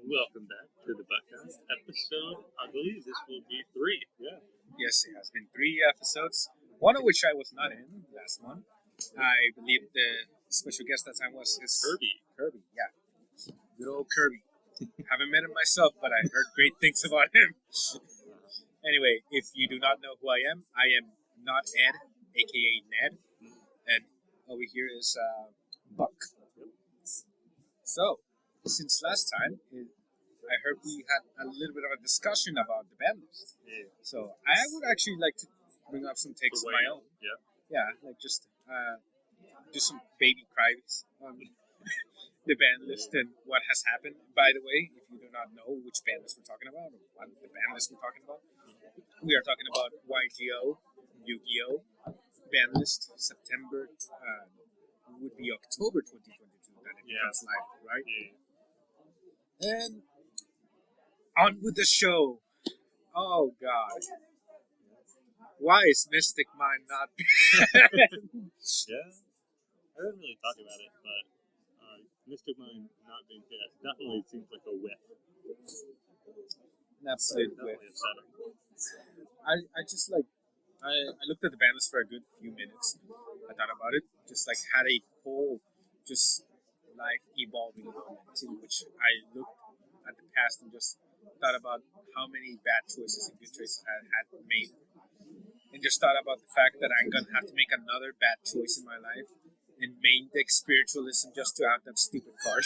Welcome back to the Buckcast episode. I believe this will be 3. Yeah. Yes, it has been 3 episodes, one of which I was not in, last one. I believe the special guest that time was his Kirby. Kirby, yeah. Good old Kirby. Haven't met him myself, but I heard great things about him. Anyway, if you do not know who I am not Ed, aka Ned, and over here is Buck. So, since last time, I heard we had a little bit of a discussion about the band list. Yeah. So I would actually like to bring up some takes of my own. Yeah. Yeah, like just do some baby cries on the band list and what has happened. By the way, if you do not know which band list we're talking about, or what the band list we're talking about, we are talking about YGO, Yu-Gi-Oh! Band list, September, would be October 2022 that it becomes live, right? Yeah. And on with the show. Oh God. Why is Mystic Mind not Yeah. I didn't really talk about it, but Mystic Mind not being hit definitely seems like a whiff. an absolute Definitely whiff? upsetting. I just like I looked at the band list for a good few minutes. I thought about it, just like had a whole just life evolving moment in which I looked at the past and just thought about how many bad choices and good choices I had made. And just thought about the fact that I'm gonna have to make another bad choice in my life and main deck spiritualism just to have that stupid card.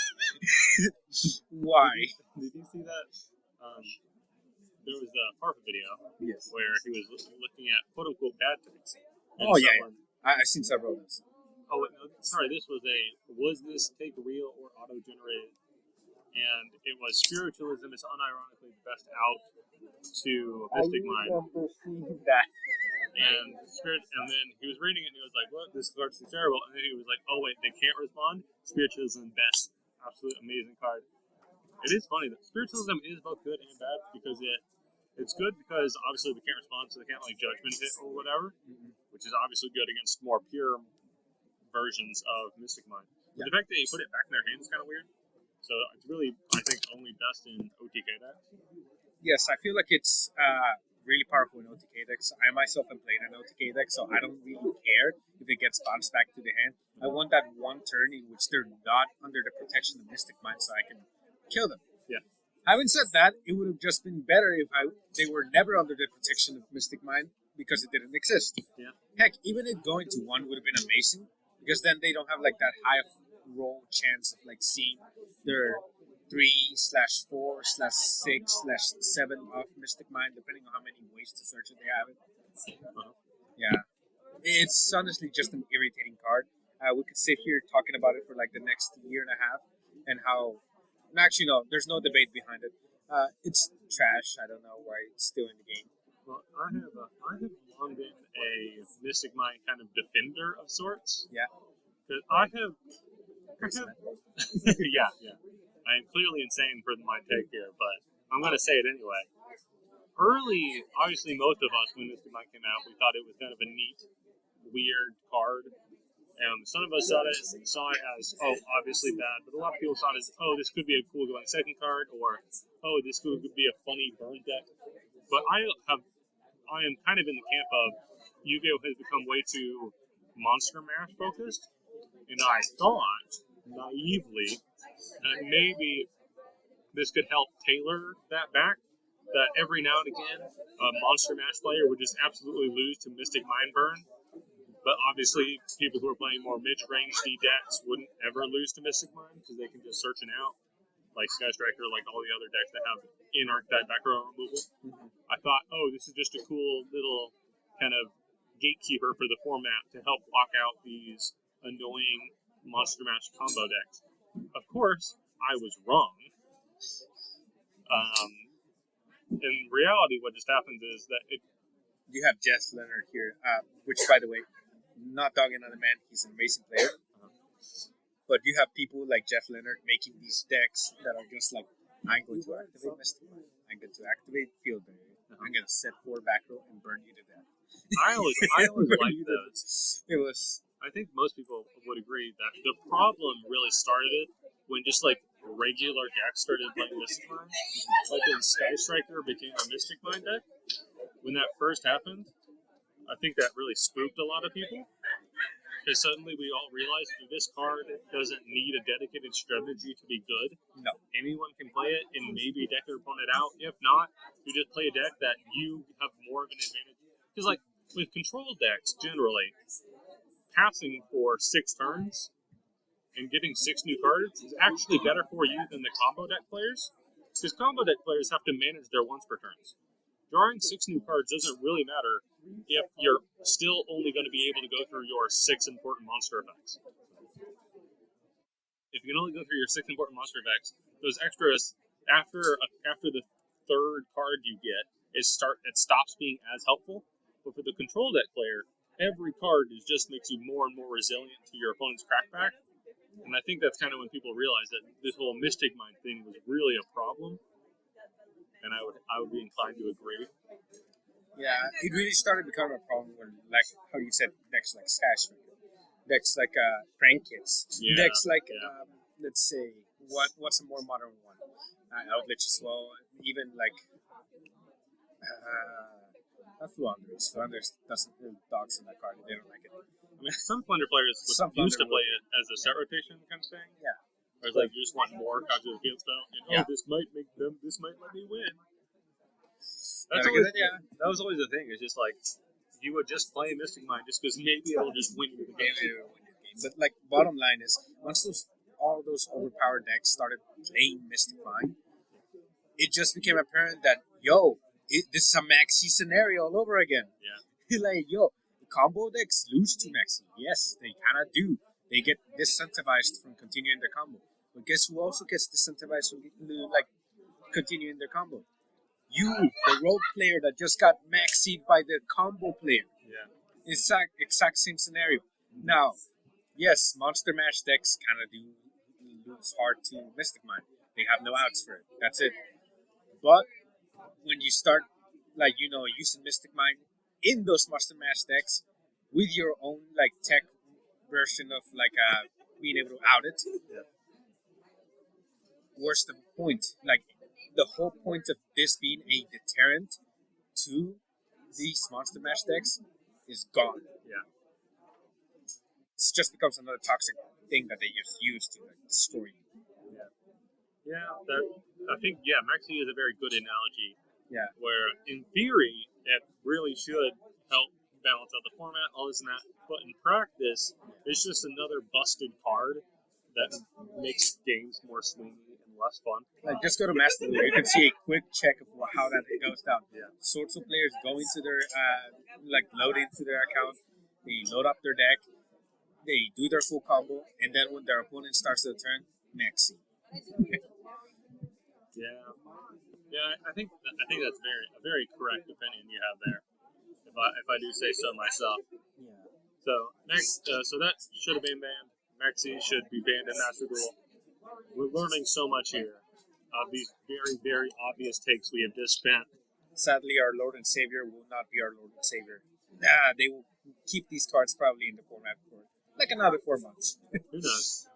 Why? Did you see that? There was a Farfa video Yes. where he was looking at quote unquote bad things. And Oh yeah, someone- I've seen several of those. Oh, wait, no, sorry, this was this take real or auto-generated? And it was spiritualism is unironically the best out to Mystic Mind. That. And then he was reading it and he was like, what, this card's too terrible. And then he was like, oh wait, they can't respond? Spiritualism, best. Absolute amazing card. It is funny that spiritualism is both good and bad because it's good because obviously they can't respond, so they can't like judgment hit or whatever, which is obviously good against more pure versions of Mystic Mind. But the fact that you put it back in their hands is kind of weird. So it's really, I think, only best in OTK decks. Yes, I feel like it's really powerful in OTK decks. I myself am playing an OTK deck, so I don't really care if it gets bounced back to the hand. I want that one turn in which they're not under the protection of Mystic Mind so I can kill them. Yeah. Having said that, it would have just been better if they were never under the protection of Mystic Mind because it didn't exist. Yeah. Heck, even it going to 1 would have been amazing because then they don't have like that high roll chance of like seeing their 3/4/6/7 of Mystic Mind, depending on how many ways to search it they have it. Yeah. It's honestly just an irritating card. We could sit here talking about it for like the next year and a half and how. Actually, no, there's no debate behind it. It's trash. I don't know why it's still in the game. Well, I have long been a Mystic Mind kind of defender of sorts. Yeah. Because I have yeah. I am clearly insane for my take here, but I'm going to say it anyway. Early, obviously, most of us, when Mystic Mind came out, we thought it was kind of a neat, weird card. Some of us saw it as, oh, obviously bad, but a lot of people saw it as, oh, this could be a cool going second card, or, oh, this could be a funny burn deck. But I am kind of in the camp of Yu-Gi-Oh! Has become way too Monster Mash focused, and I thought, naively, that maybe this could help tailor that back, that every now and again, a Monster Mash player would just absolutely lose to Mystic Mind Burn. But obviously, people who are playing more mid-range decks wouldn't ever lose to Mystic Mind because they can just search it out, like Sky Striker, like all the other decks that have in-archetype back row removal. I thought, oh, this is just a cool little kind of gatekeeper for the format to help block out these annoying Monster Mash combo decks. Of course, I was wrong. In reality, what just happened is that You have Jeff Leonard here, which, by the way, not dogging on the man, he's an amazing player. But you have people like Jeff Leonard making these decks that are just like, I'm going to activate Mystic Mind, I'm going to activate Field Barrier, I'm going to set 4 back row and burn you to death. I always liked those. It was. I think most people would agree that the problem really started it when just like regular decks started playing Mystic Mine, like when Sky Striker became a Mystic Mine deck, when that first happened, I think that really spooked a lot of people. Because suddenly we all realized that this card doesn't need a dedicated strategy to be good. No. Anyone can play it and maybe deck their opponent out. If not, you just play a deck that you have more of an advantage. Because, like, with control decks, generally, passing for 6 turns and getting 6 new cards is actually better for you than the combo deck players. Because combo deck players have to manage their once per turns. Drawing 6 new cards doesn't really matter if you're still only going to be able to go through your 6 important monster effects. If you can only go through your 6 important monster effects, those extras after the 3rd card you get it stops being as helpful. But for the control deck player, every card just makes you more and more resilient to your opponent's crackback. And I think that's kind of when people realize that this whole Mystic Mine thing was really a problem. And I would be inclined to agree. Yeah, it really started becoming a problem when, like how you said, decks like Sky Striker, decks like Prank Kids, decks like let's say what's a more modern one, Outlet as well, even like not Flanders. Flanders doesn't have dogs in that card; they don't like it. I mean, some Flunder players used to play it as a set rotation kind of thing. Yeah. Or it's like you just want more cards of the field spell, and this might let me win. That was always the thing. It's just like you would just play Mystic Mine just because maybe it'll just win you the game. But like bottom line is, once all those overpowered decks started playing Mystic Mine, it just became apparent that this is a Maxi scenario all over again. Yeah. Like combo decks lose to Maxi. Yes, they kind of do. They get disincentivized from continuing their combo. But guess who also gets disincentivized from continuing their combo? You, the rogue player that just got maxied by the combo player. Yeah. Exact same scenario. Now, yes, Monster Mash decks kind of do lose hard to Mystic Mine. They have no outs for it. That's it. But when you start, using Mystic Mine in those Monster Mash decks with your own tech version of being able to out it. Yeah. What's the point? The whole point of this being a deterrent to these Monster Mash decks is gone. Yeah. It just becomes another toxic thing that they just use to destroy you. Yeah. I think Maxi is a very good analogy. Yeah. Where in theory it really should help balance out the format, all this and that. But in practice, it's just another busted card that makes games more swingy and less fun. Just go to Master Duel. You can see a quick check of how that goes down. Yeah. Sorts of players go into their load into their account. They load up their deck. They do their full combo, and then when their opponent starts their turn, Maxi. Yeah. I think that's a very correct opinion you have there. If I do say so myself. Yeah. So that should have been banned. Maxi should be banned in Master Duel. We're learning so much here. These very, very obvious takes we have just spent. Sadly, our Lord and Savior will not be our Lord and Savior. They will keep these cards probably in the format for another 4 months. Who knows?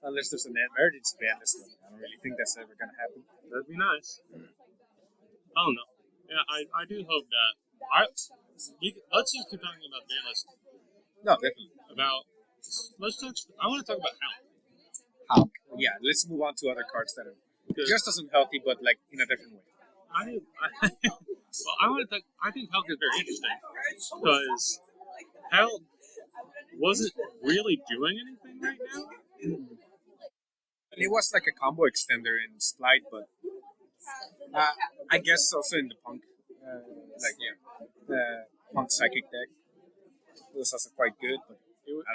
Unless there's an emergency ban this one. I don't really think that's ever going to happen. That'd be nice. I don't know. Yeah, I do hope that. Let's just keep talking about the ban list. No, definitely. I want to talk about Hulk. Hulk. Yeah, let's move on to other cards that are just as unhealthy, but in a different way. I think Hulk is very interesting because Hulk wasn't really doing anything right now. And it was like a combo extender in Slide, but I guess also in the Punk, Punk Psychic deck, it was also quite good. But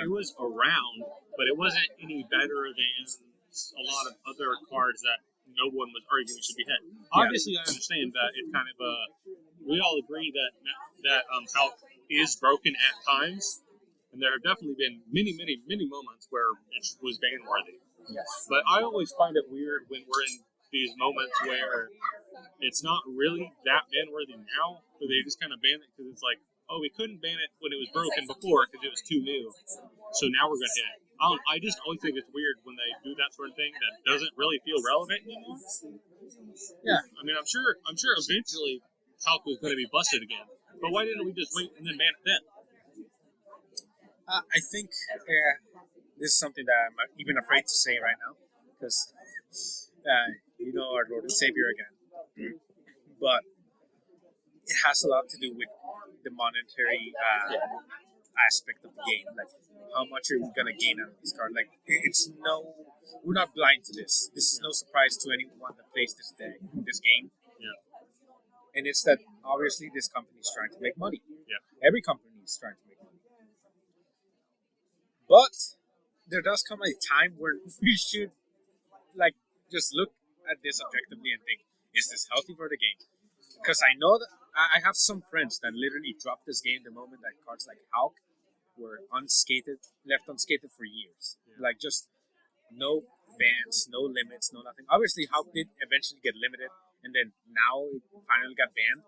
it was around, but it wasn't any better than a lot of other cards that no one was arguing should be hit. Obviously, I understand that it's kind of we all agree that Hulk is broken at times, and there have definitely been many moments where it was ban worthy. Yes. But I always find it weird when we're in these moments where it's not really that ban worthy now, but they just kind of ban it because it's like, oh, we couldn't ban it when it was broken before because it was too new, so now we're going to hit it. I just always think it's weird when they do that sort of thing that doesn't really feel relevant anymore. Yeah. I mean, I'm sure eventually Hulk was going to be busted again. But why didn't we just wait and then ban it then? I think this is something that I'm even afraid to say right now because our Lord and Savior again. But it has a lot to do with the monetary aspect of the game. Like, how much are we gonna gain out of this card? Like, we're not blind to this. This is no surprise to anyone that plays this game. Yeah. And it's that obviously this company is trying to make money. Yeah. Every company is trying to make money. But there does come a time where we should like just look at this objectively and think, is this healthy for the game? Because I know that I have some friends that literally dropped this game the moment that cards like Hulk were left unscathed for years. Yeah. Like just no bans, no limits, no nothing. Obviously, Hulk did eventually get limited, and then now it finally got banned.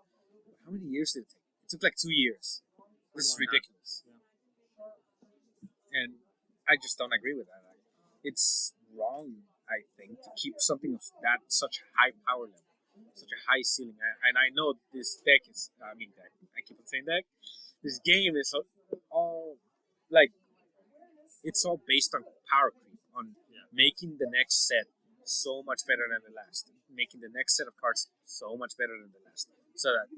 How many years did it take? It took like 2 years. This is ridiculous. And I just don't agree with that. It's wrong, I think, to keep something of that such high power level, such a high ceiling. And I know this deck is, I keep on saying deck. This game is all like, it's all based on power creep, on making the next set so much better than the last, making the next set of cards so much better than the last. So that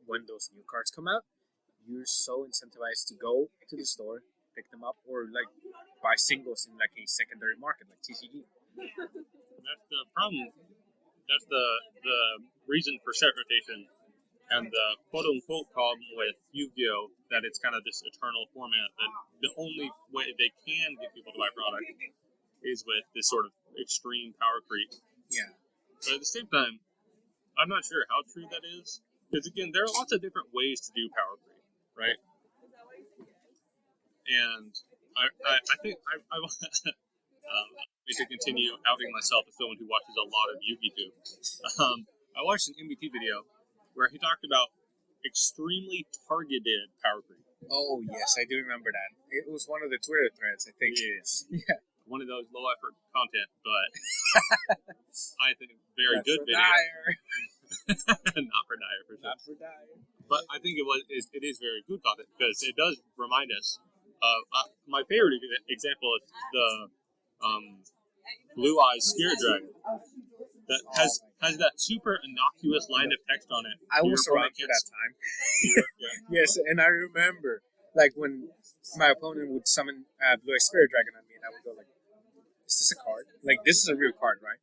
when those new cards come out, you're so incentivized to go to the store, pick them up, or like buy singles in like a secondary market like TCG. That's the problem. That's the reason for set rotation and the quote unquote problem with Yu-Gi-Oh! That it's kind of this eternal format that the only way they can get people to buy product is with this sort of extreme power creep. Yeah. But at the same time, I'm not sure how true that is. Because again, there are lots of different ways to do power creep, right? And I think I need to continue outing myself as someone who watches a lot of Yu-Gi-Oh! I watched an MBT video where he talked about extremely targeted power creep. Oh yes, I do remember that. It was one of the Twitter threads, I think. Yes. Yeah. One of those low effort content, but I think very Not good for video. Not for Dyer, for sure. Not for Dyer. But I think it is very good content because it does remind us. My favorite example is the Blue Eyes Spirit Dragon that has that super innocuous line of text on it. I was around for that time. Yes, and I remember like when my opponent would summon Blue Eyes Spirit Dragon on me, and I would go like, "Is this a card? Like this is a real card, right?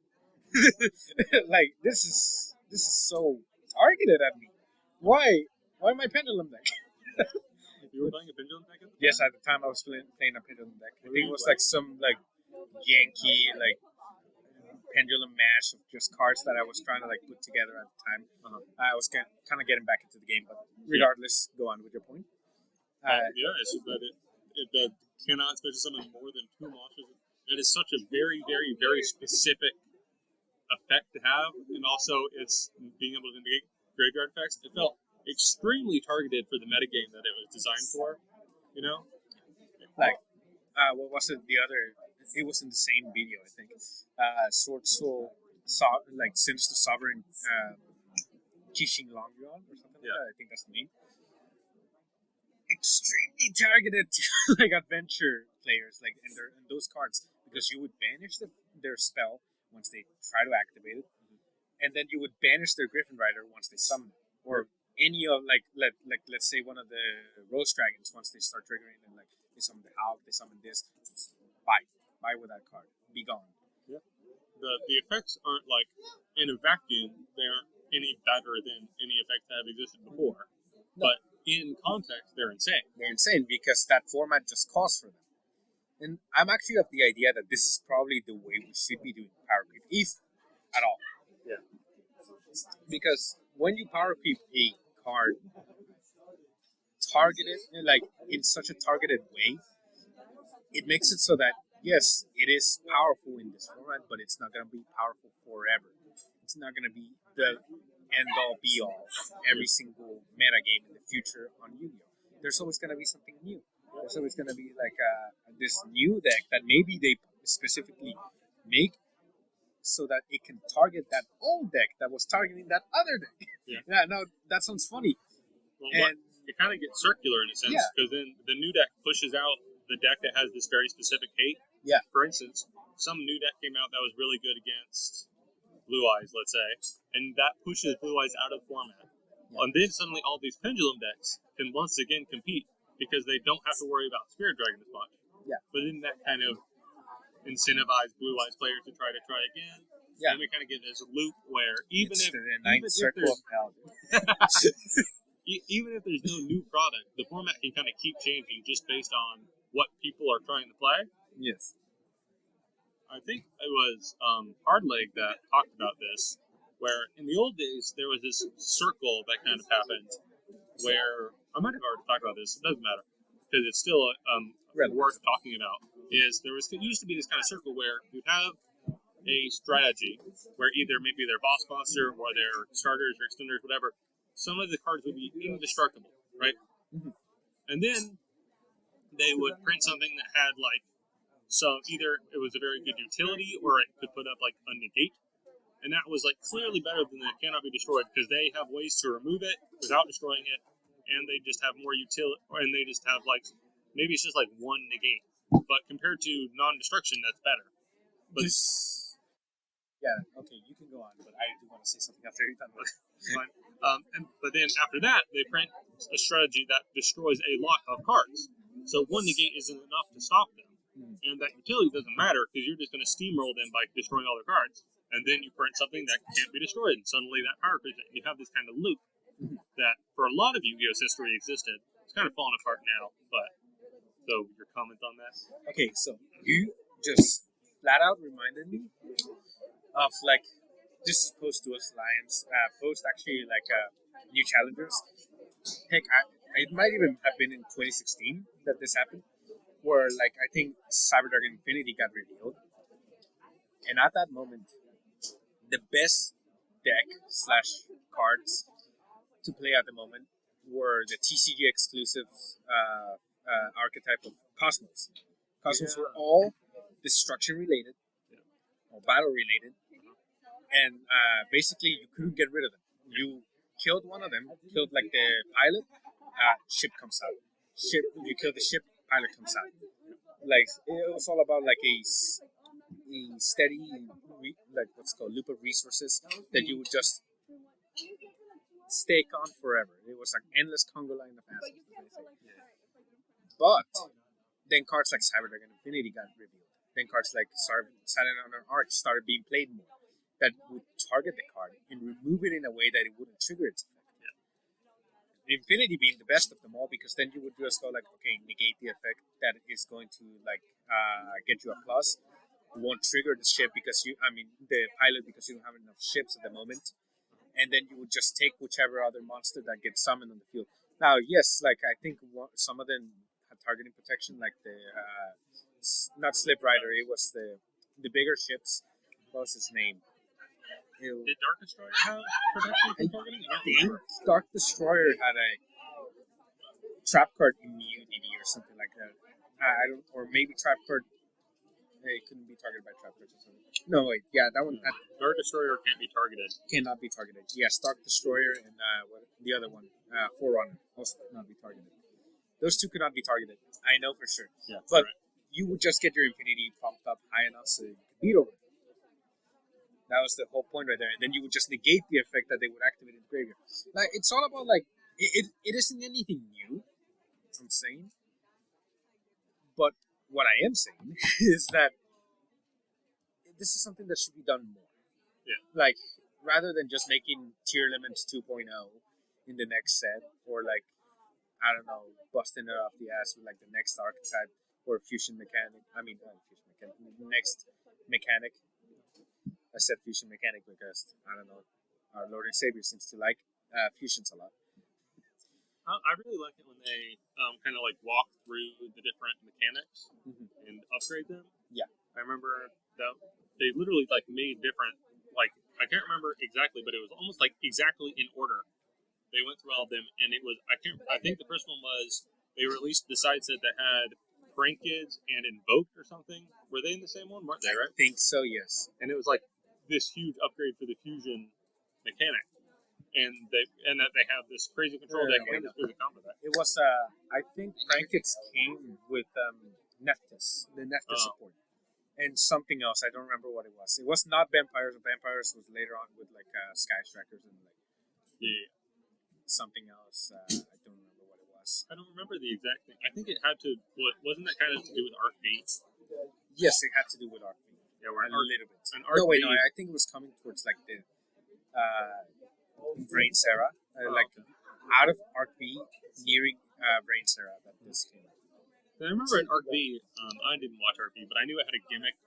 Like this is so targeted at me. Why my pendulum deck?" You were playing a pendulum deck? Yes, at the time I was playing a pendulum deck. I think it was like some like Yankee like pendulum mash of just cards that I was trying to like put together at the time. I was kind of getting back into the game, but regardless, go on with your point. It's just that it cannot special summon more than 2 monsters. That is such a very, very, very specific effect to have, and also it's being able to negate graveyard effects. It felt extremely targeted for the metagame that it was designed for, you know? Like, what was it? The other, it was in the same video, I think. Sword Soul, like Sinister Sovereign, Qixing Longyuan or something like that. I think that's the name. Extremely targeted to like adventure players, like and those cards, because you would banish their spell once they try to activate it, and then you would banish their Griffin Rider once they summon it, or any of like let's say one of the Rose Dragons once they start triggering and like they summon the Hulk, they summon this, just buy with that card, be gone. Yeah. The effects aren't like in a vacuum; they aren't any better than any effects that have existed before, but in context, they're insane. They're insane because that format just calls for them. And I'm actually of the idea that this is probably the way we should be doing power creep, if at all. Yeah. Because when you power creep a card targeted, like in such a targeted way, it makes it so that yes, it is powerful in this format, but it's not going to be powerful forever. It's not going to be the end-all, be-all of every single meta game in the future on Yu-Gi-Oh! There's always going to be something new. There's always going to be like this new deck that maybe they specifically make so that it can target that old deck that was targeting that other deck. Yeah. Yeah, no, that sounds funny. Well, And it kind of gets circular in a sense Yeah. because then the new deck pushes out the deck that has this very specific hate. Yeah. For instance, some new deck came out that was really good against Blue Eyes, let's say, and that pushes Blue Eyes out of format. Yeah. And then suddenly all these pendulum decks can once again compete because they don't have to worry about Spirit Dragon as much. Yeah. But then that kind of incentivizes Blue Eyes players to try again. Yeah. And we kind of get this loop where even it's if the ninth circle of hell. even if there's no new product, the format can kind of keep changing just based on what people are trying to play. Yes. I think it was Hardleg that talked about this, where in the old days there was this circle that kind of happened, where I might have already talked about this. It doesn't matter because it's still worth talking about. Is there used to be this kind of circle where you have a strategy where either maybe their boss monster or their starters or extenders, whatever, some of the cards would be indestructible, right? Mhm. And then they would print something that had like either it was a very good utility or it could put up like a negate. And that was like clearly better than the cannot be destroyed because they have ways to remove it without destroying it, and they just have more utility, and they just have like maybe it's just like one negate. But compared to non-destruction, that's better. But Yeah, okay, you can go on, but I do want to say something after you're done with it. fine. But then after that, they print a strategy that destroys a lot of cards. So one negate isn't enough to stop them. And that utility doesn't matter because you're just going to steamroll them by destroying all their cards. And then you print something that can't be destroyed, and suddenly that power creeps in. You have this kind of loop that, for a lot of Yu-Gi-Oh's history, existed. It's kind of falling apart now, but so your comment on that? Okay, so you just flat out reminded me of like this is post Duelist Alliance, post actually like new challengers. Heck, it might even have been in 2016 that this happened, where like I think Cyber Dragon Infinity got revealed, and at that moment, the best deck slash cards to play at the moment were the TCG exclusive archetype of Cosmos. Cosmos were all destruction related or battle related, and basically you couldn't get rid of them. You killed one of them, killed like the pilot, ship comes out. You kill the ship, pilot comes out. Like it was all about like a steady like what's called loop of resources that you would just stake on forever. It was like endless Congo line of assets. But then cards like Cyber Dragon Infinity got revealed. Then cards like Silent Honor Arch started being played more. That would target the card and remove it in a way that it wouldn't trigger its effect. Infinity being the best of them all, because then you would just go like, okay, negate the effect that is going to like get you a plus. You won't trigger the ship because the pilot, because you don't have enough ships at the moment, and then you would just take whichever other monster that gets summoned on the field. Now, yes, like I think some of them had targeting protection, like the not Slip Rider, it was the bigger ships. What was his name? Did Dark Destroyer have protection from targeting? I think Dark Destroyer had a trap card immunity or something like that. I don't, or maybe trap card. It couldn't be targeted by trap cards or something. No, wait, yeah, that one. Dark Destroyer can't be targeted. Cannot be targeted. Yes, Dark Destroyer and the other one, Forerunner, also cannot be targeted. Those two could not be targeted. I know for sure. Yeah, but right. You would just get your Infinity pumped up high enough so you could beat over it. That was the whole point right there. And then you would just negate the effect that they would activate in the graveyard. Like, it's all about, like, it isn't anything new, I'm saying. But what I am saying is that this is something that should be done more. Yeah. Like, rather than just making Tier Limits 2.0 in the next set, or like, I don't know, busting it off the ass with like the next archetype or fusion mechanic. Next mechanic. I said fusion mechanic because, I don't know, our Lord and Savior seems to like fusions a lot. I really like it when they kind of like walk through the different mechanics and upgrade them. Yeah. I remember that they literally like made different, like, I can't remember exactly, but it was almost like exactly in order. They went through all of them, and it was, I think the first one was they released the side set that had Prank Kids and Invoked or something. Were they in the same one? Weren't they, I right? think so. Yes. And it was like this huge upgrade for the fusion mechanic. And that they have this crazy control deck and this crazy combo deck. It was. I think Prankets came with Neftis, the Neftis support, and something else. I don't remember what it was. It was not Vampires. Vampires was later on with like Sky Strikers and like something else. I don't remember what it was. I don't remember the exact thing. I think it had to. Wasn't that kind of to do with Arc V? Yes, it had to do with Arc V. Yeah, a little bit. No, wait, no. I think it was coming towards like the Brain Sarah, like out of Arc V, nearing Brain Sarah that this came. I remember in Arc V, I didn't watch Arc V, but I knew it had a gimmick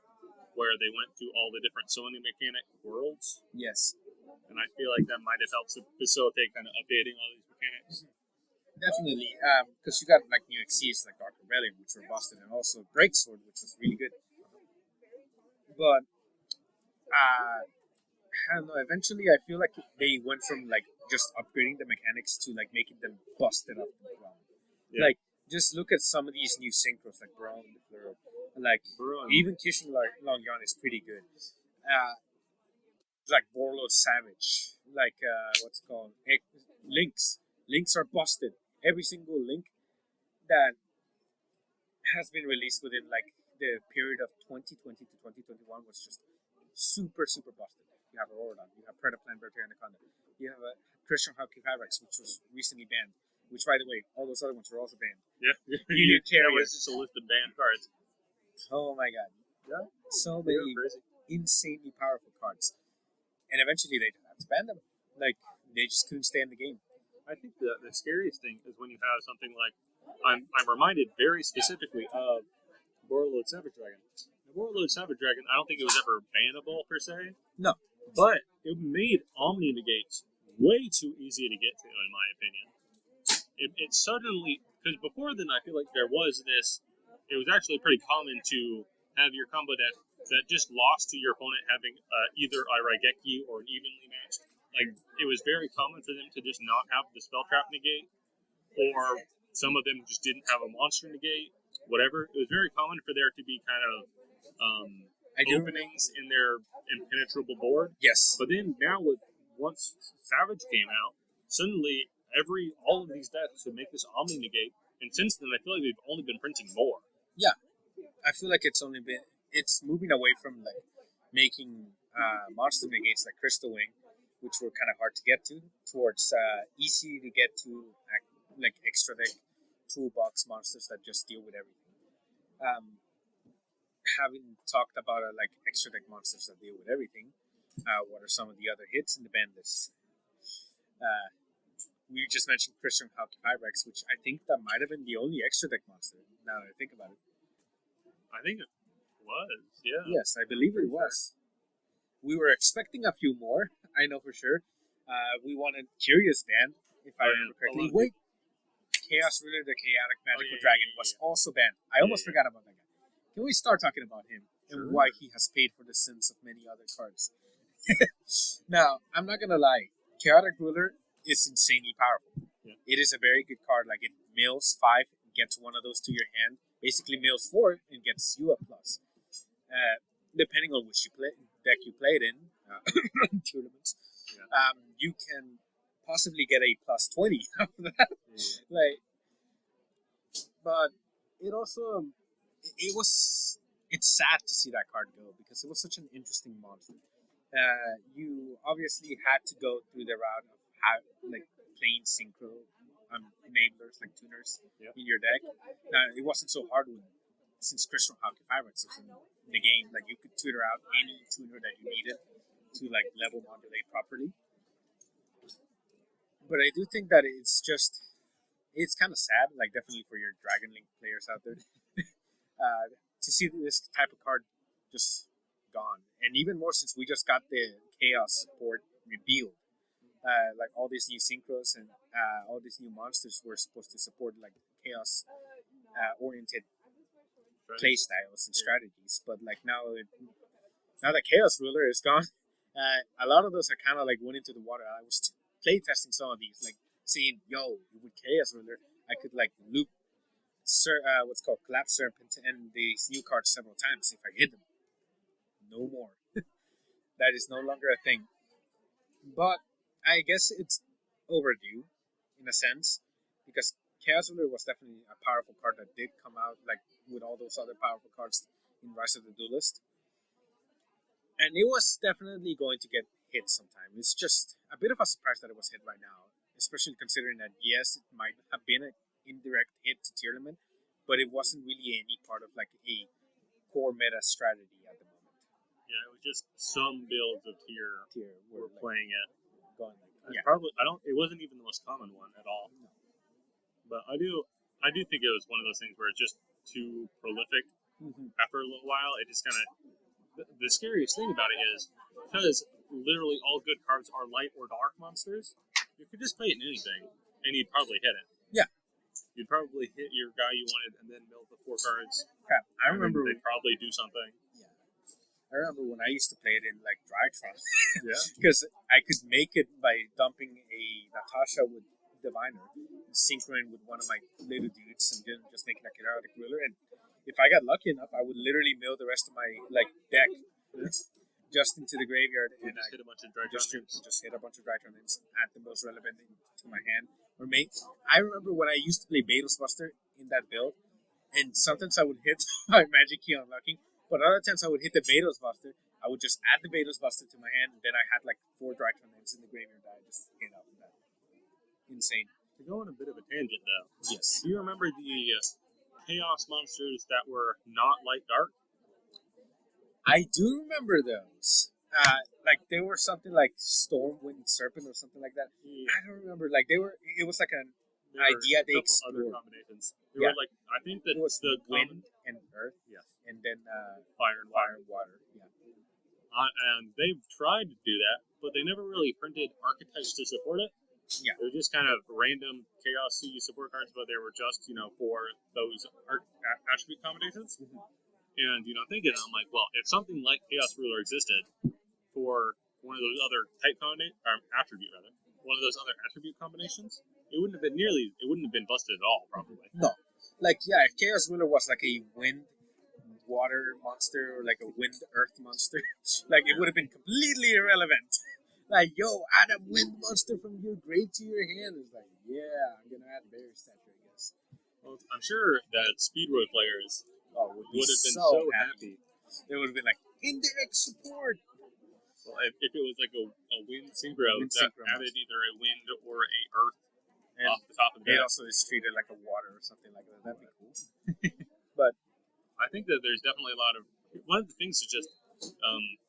where they went to all the different Sony mechanic worlds. Yes. And I feel like that might have helped to facilitate kind of updating all these mechanics. Definitely, because you got like new XCs like Dark Rebellion, which were busted, and also Break Sword, which was really good. But I don't know. Eventually, I feel like they went from like just upgrading the mechanics to like making them busted up the ground. Yeah. Like just look at some of these new synchros, like Braun, like even Kishin Longyon is pretty good. Like Warlord Savage, like what's it called Links. Links are busted. Every single link that has been released within like the period of 2020 to 2021 was just super busted. You have Auroradon, you have Predaplan, Bertha Anaconda, you have a Christian Hockey Pyrex, which was recently banned. Which, by the way, all those other ones were also banned. Yeah, you That was just a list of banned cards. Oh my god! Yeah, so many insanely powerful cards, and eventually they had to ban them. Like they just couldn't stay in the game. I think the scariest thing is when you have something like I'm reminded very specifically of Warlord Savage Dragon. The Warlord Savage Dragon, I don't think it was ever bannable per se. No, but it made Omni Negates way too easy to get to, in my opinion. It suddenly, because before then I feel like there was this. It was actually pretty common to have your combo deck that just lost to your opponent having either a Raigeki or an evenly matched. Like, it was very common for them to just not have the spell trap negate, or some of them just didn't have a monster negate, whatever. It was very common for there to be kind of openings in their impenetrable board. Yes. But then now, once Savage came out, suddenly all of these decks would make this Omni negate, and since then I feel like they've only been printing more. Yeah. I feel like it's moving away from like making monster negates like Crystal Wing, which were kind of hard to get to, towards easy to get to, like extra deck toolbox monsters that just deal with everything. Having talked about like extra deck monsters that deal with everything, what are some of the other hits in the ban list? We just mentioned Christian Hockey Pyrex, which I think that might have been the only extra deck monster, now that I think about it. I think it was, yeah. Yes, I believe it was. We were expecting a few more, I know for sure. We wanted Curious Dan, if I remember correctly. Wait, Chaos Ruler, the Chaotic Magical Dragon, was also banned. I almost forgot about that guy. Can we start talking about him and why he has paid for the sins of many other cards? Now, I'm not gonna lie, Chaotic Ruler is insanely powerful. Yeah. It is a very good card. Like, it mills 5, gets one of those to your hand, basically mills 4, and gets you a plus. Depending on which deck you played in tournaments, you can possibly get a plus 20 out of that. Like, but it also it's sad to see that card go because it was such an interesting monster. You obviously had to go through the route of like playing synchro enablers, like tuners in your deck. It wasn't so hard since Crystal Hockey Pyrex was in the game. Like, you could tutor out any tuner that you needed to like level modulate properly. But I do think that it's kind of sad, like definitely for your Dragon Link players out there, to see this type of card just gone. And even more since we just got the Chaos support revealed. Like all these new synchros and all these new monsters were supposed to support like Chaos oriented play styles and strategies. But like now that Chaos Ruler is gone, a lot of those are kind of like went into the water. I was play testing some of these, like seeing, with Chaos Ruler, I could like loop what's called Collapse Serpent and these new cards several times. If I hit them, no more. That is no longer a thing. But I guess it's overdue in a sense because Chaos Ruler was definitely a powerful card that did come out like with all those other powerful cards in Rise of the Duelist. And it was definitely going to get hit sometime. It's just a bit of a surprise that it was hit right now, especially considering that yes, it might have been an indirect hit to tier limit, but it wasn't really any part of like a core meta strategy at the moment. Yeah, it was just some builds of tier Were were playing it. going like Probably, I don't. It wasn't even the most common one at all. No. But I do think it was one of those things where it's just too prolific. Mm-hmm. After a little while, it just kind of. The scariest thing about it is because literally all good cards are light or dark monsters. You could just play it in anything, and you'd probably hit it. Yeah. You'd probably hit your guy you wanted, and then mill the 4 cards. Crap. I remember they'd probably do something. I remember when I used to play it in like Drytron. Yeah. Because I could make it by dumping a Natasha with Diviner, synchroning with one of my little dudes, and then just making a chaotic ruler. And if I got lucky enough, I would literally mill the rest of my like deck just into the graveyard and just hit a bunch of Drytron just hit a bunch of Drytron names at the most relevant to my hand. Or I remember when I used to play Betos Buster in that build, and sometimes I would hit my Magic Key unlocking. But other times I would hit the Betos Buster. I would just add the Betos Buster to my hand, and then I had like 4 Drytron names in the graveyard that I just hit up with that. Insane. To go on a bit of a tangent, though. Yes. Do you remember the chaos monsters that were not light dark? I do remember those. Like they were something like Stormwind Serpent or something like that. Yeah. I don't remember. Like they were. It was like an There were idea they a couple other explored. combinations. There were like I think that It was the wind and earth. Yes. And then Fire and water. Yeah. And they've tried to do that, but they never really printed archetypes to support it. Yeah. They were just kind of random Chaos C support cards, but they were just, for those attribute combinations. Mm-hmm. And, thinking, I'm like, well, if something like Chaos Ruler existed for one of those other type attribute, one of those other attribute combinations, it wouldn't have been busted at all, probably. No. Like, yeah, if Chaos Ruler was like a wind water monster or like a wind earth monster, like it would have been completely irrelevant. Like, yo, add a wind monster from your grave to your hand. It's like, yeah, I'm gonna add Bear Statue, I guess. Well, I'm sure that Speedroid players would have been so happy. They would have been like, indirect support. Well, if it was like a wind synchro that added either a wind or a earth and off the top of the it deck. also is treated like a water or something like that. That'd be cool. But I think that there's definitely a lot of one of the things is just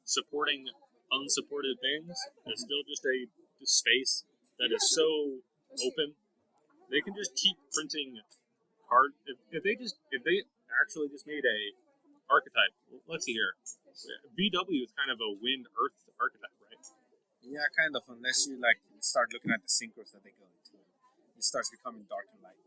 supporting unsupported things. There's still just a space that is so open. They can just keep printing cards. If they actually just made a archetype. Let's see here. VW is kind of a wind earth archetype, right? Yeah, kind of. Unless you like start looking at the synchros that they go into, it starts becoming dark and light.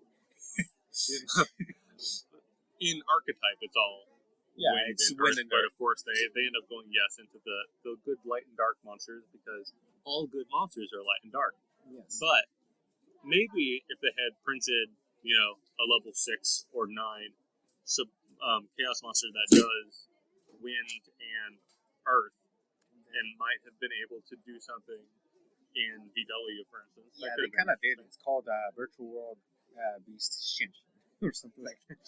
In archetype, it's all wind it's and wind earth, and but earth. of course they end up going into the good light and dark monsters because all good monsters are light and dark. Yes. But maybe if they had printed, a level 6 or 9 chaos monster that does wind and earth, and might have been able to do something in VW, for instance. Yeah, they kind of did. It's called Virtual World Beast Shin or something like that.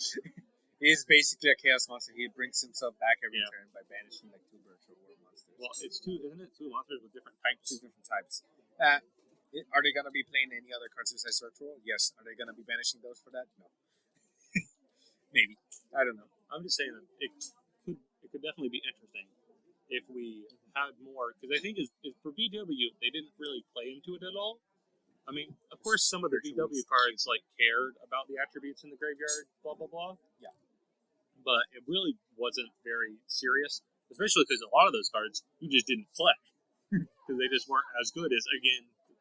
He's basically a chaos monster. He brings himself back every turn by banishing like 2 Virtual World monsters. Well, isn't it 2 monsters with different types? 2 different types. Are they going to be playing any other cards besides Virtual? Yes. Are they going to be banishing those for that? No. Maybe. I don't know. I'm just saying that it could definitely be interesting if we had more, because I think for VW, they didn't really play into it at all. I mean, of course, some of the VW cards cared about the attributes in the graveyard, blah blah blah. Yeah. But it really wasn't very serious, especially because a lot of those cards you just didn't play because they just weren't as good as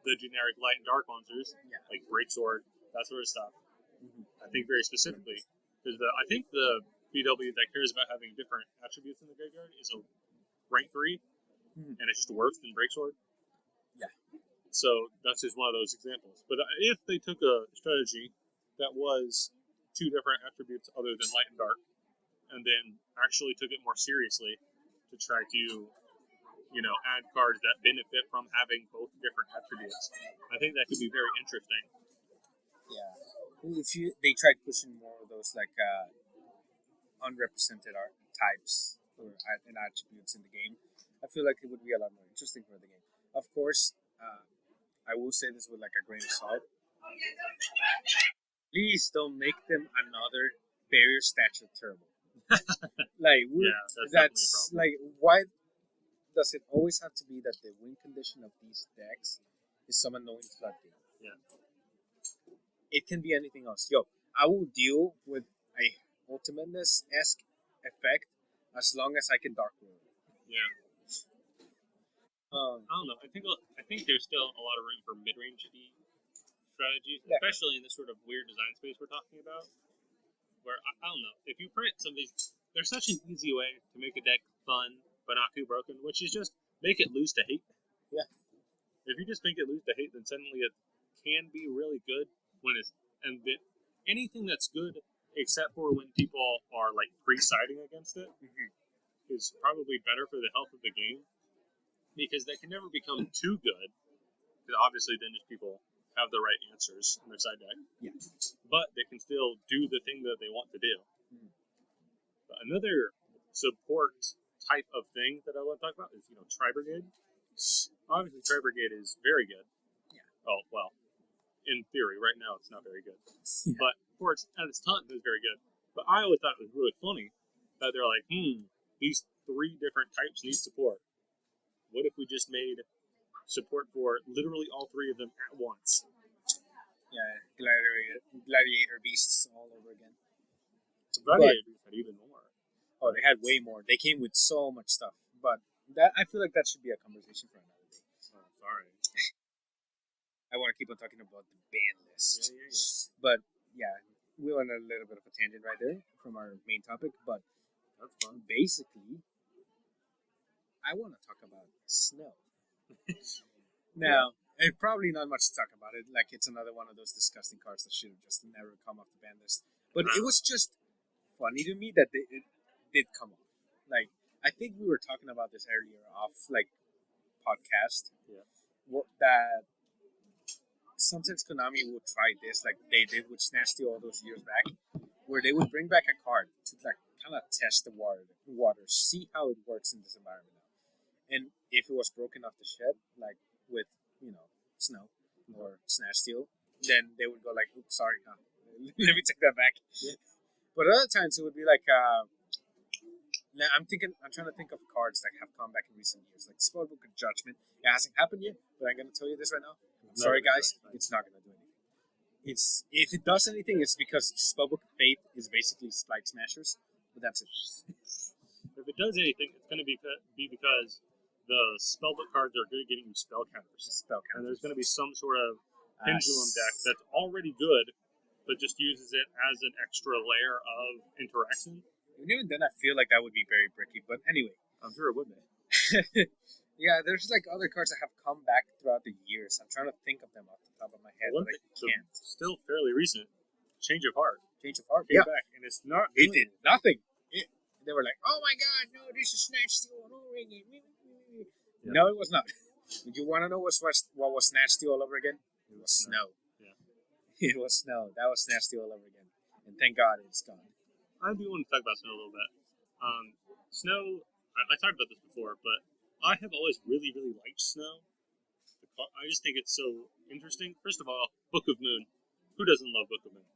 the generic light and dark monsters, like Breaksword, that sort of stuff. Mm-hmm. I think very specifically because I think the VW that cares about having different attributes in the graveyard is a rank 3, and it's just worse than Breaksword. Yeah. So that's just one of those examples. But if they took a strategy that was two different attributes other than light and dark, and then actually took it more seriously to try to, add cards that benefit from having both different attributes. I think that could be very interesting. Yeah. If they tried pushing more of those like unrepresented art types and attributes in the game, I feel like it would be a lot more interesting for the game. Of course, I will say this with like a grain of salt. Please don't make them another barrier statue turbo. Like That's like why does it always have to be that the win condition of these decks is some annoying floodgate? Yeah. It can be anything else. Yo, I will deal with a Ultimateness-esque effect as long as I can Dark Roll. Yeah. I don't know. I think there's still a lot of room for mid-range strategies, especially in this sort of weird design space we're talking about. Where I don't know, if you print some of these, there's such an easy way to make a deck fun but not too broken, which is just make it lose to hate. Yeah. If you just make it lose to hate, then suddenly it can be really good anything that's good, except for when people are like pre-siding against it, is probably better for the health of the game, because they can never become too good. Because obviously, then just people have the right answers in their side deck. Yeah. But they can still do the thing that they want to do. But another support type of thing that I want to talk about is, Tri-Brigade. Obviously, Tri-Brigade is very good. Yeah. Oh, well, in theory, right now it's not very good. Yeah. But at its time, it was very good. But I always thought it was really funny that they're like, these 3 different types need support. What if we just made support for literally all 3 of them at once? Yeah, gladiator beasts all over again. Gladiators had even more. Oh, they had way more. They came with so much stuff. But that I feel like that should be a conversation for another day. Oh, sorry. I want to keep on talking about the ban list. Yeah. But yeah, we went a little bit of a tangent right there from our main topic. But that's fun. Basically, I want to talk about snow. Now, there's probably not much to talk about it. Like, it's another one of those disgusting cards that should have just never come off the ban list. But it was just funny to me that it did come off. Like, I think we were talking about this earlier off, like, podcast. Yeah. That sometimes Konami will try this, like they did with Snatch Steel all those years back, where they would bring back a card to, like, kind of test the water, see how it works in this environment. And if it was broken off the shed, like with, snow or Snatch Steel, then they would go like, oops, sorry, let me take that back. Yeah. But other times it would be like, I'm trying to think of cards that have come back in recent years, like Spellbook of Judgment. It hasn't happened yet, but I'm going to tell you this right now. Sorry, guys, it's not going to do anything. If it does anything, it's because Spellbook of Fate is basically Spike Smashers, but that's it. If it does anything, it's going to be because the spellbook cards are good at getting you spell counters. And there's going to be some sort of pendulum deck that's already good, but just uses it as an extra layer of interaction. And even then, I feel like that would be very bricky. But anyway, I'm sure it would be. Yeah, there's like other cards that have come back throughout the years. I'm trying to think of them off the top of my head, but I can't. Still fairly recent. Change of Heart. Change of Heart came back, and it's not. It did nothing. They were like, "Oh my God, no! This is Snatch Steel all over again." Yeah. No, it was not. Did you want to know what was Snatch Steel all over again? It was snow. Yeah. It was snow. That was Snatch Steel all over again. And thank God it's gone. I do want to talk about snow a little bit. Snow. I talked about this before, but I have always really, really liked snow. I just think it's so interesting. First of all, Book of Moon. Who doesn't love Book of Moon?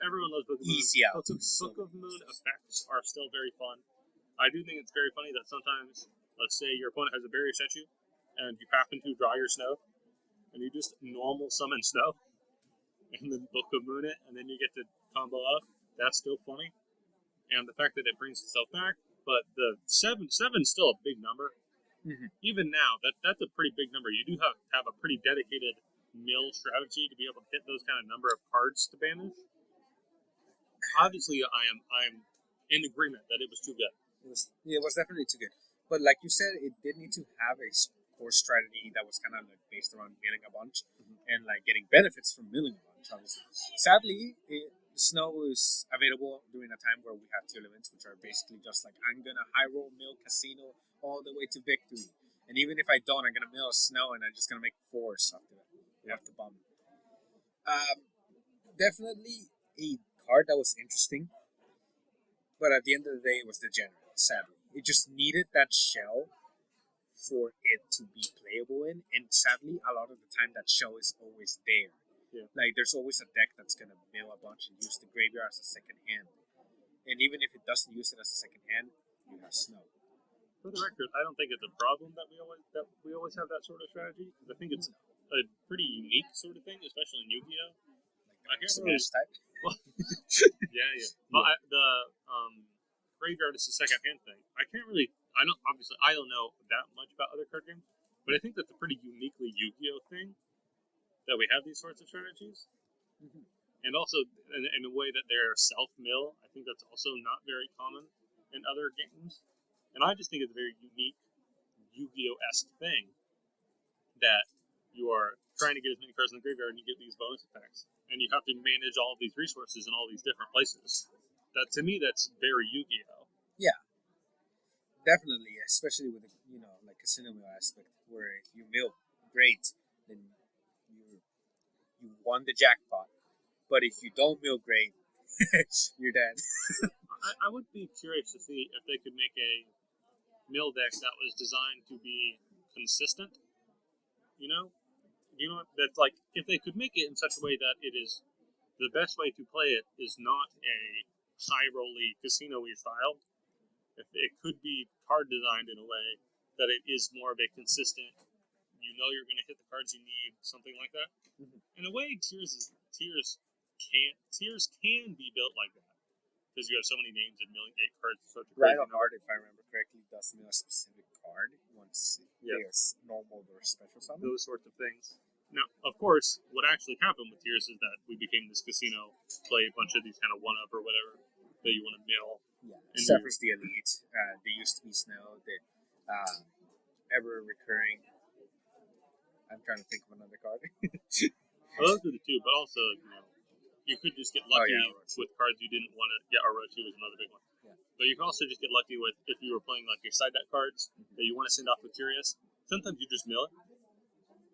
Everyone loves Book of Moon. Easy out. Book of Moon effects are still very fun. I do think it's very funny that sometimes, let's say your opponent has a barrier statue, and you happen to draw your snow, and you just normal summon snow, and then Book of Moon it, and then you get to combo up. That's still funny. And the fact that it brings itself back, but the seven's still a big number. Mm-hmm. Even now, that's a pretty big number. You do have a pretty dedicated mill strategy to be able to hit those kind of number of cards to banish. Obviously, I am in agreement that it was too good. It was definitely too good. But like you said, it did need to have a core strategy that was kind of like based around milling a bunch and like getting benefits from milling a bunch. Obviously, sadly, Snow is available during a time where we have tier limits, which are basically just like I'm gonna high roll mill casino all the way to victory, and even if I don't, I'm gonna mill snow and I'm just gonna make fours after that. Yeah. Off the bottom. Definitely a card that was interesting, but at the end of the day, it was degenerate. Sadly, it just needed that shell for it to be playable in, and sadly, a lot of the time that shell is always there. Yeah. Like there's always a deck that's gonna mill a bunch and use the graveyard as a second hand. And even if it doesn't use it as a second hand, you have snow. For the record, I don't think it's a problem that we always have that sort of strategy, because I think it's a pretty unique sort of thing, especially in Yu-Gi-Oh. Like I can't the remember. type. Yeah. Well, the graveyard is the second hand thing. I can't really. I don't know that much about other card games, but I think that's a pretty uniquely Yu-Gi-Oh thing that we have these sorts of strategies. Mhm. And also in a way that they're self-mill. I think that's also not very common in other games. And I just think it's a very unique Yu-Gi-Oh-esque thing that you are trying to get as many cards in the graveyard and you get these bonus attacks. And you have to manage all of these resources in all these different places. That, to me, that's very Yu-Gi-Oh! Definitely, especially with the, like casino mill aspect, where if you mill great, then you won the jackpot. But if you don't mill great, you're dead. I would be curious to see if they could make a mill deck that was designed to be consistent. That's like if they could make it in such a way that it is the best way to play it is not a high rolly casino-y style. If it could be card designed in a way that it is more of a consistent, you're going to hit the cards you need, something like that. Mhm. In a way, tiers can be built like that because you have so many names and 8 cards. Such a Right crazy on Art, if I remember correctly, does mill a specific card once there's normal or special summon. Those sorts of things. Now, of course, what actually happened with Tiers is that we became this casino, play a bunch of these kind of one-up or whatever that you want to mill. Yeah, And Zephyr's the Elite. They used to be Snow. The ever recurring. I'm trying to think of another card. Well, those are the two, but also, you could just get lucky Orochi. with cards you didn't want to. Yeah, Orochi was another big one. Yeah. But you can also just get lucky with if you were playing like your side deck cards that you want to send off with Curious. Sometimes you just mill it,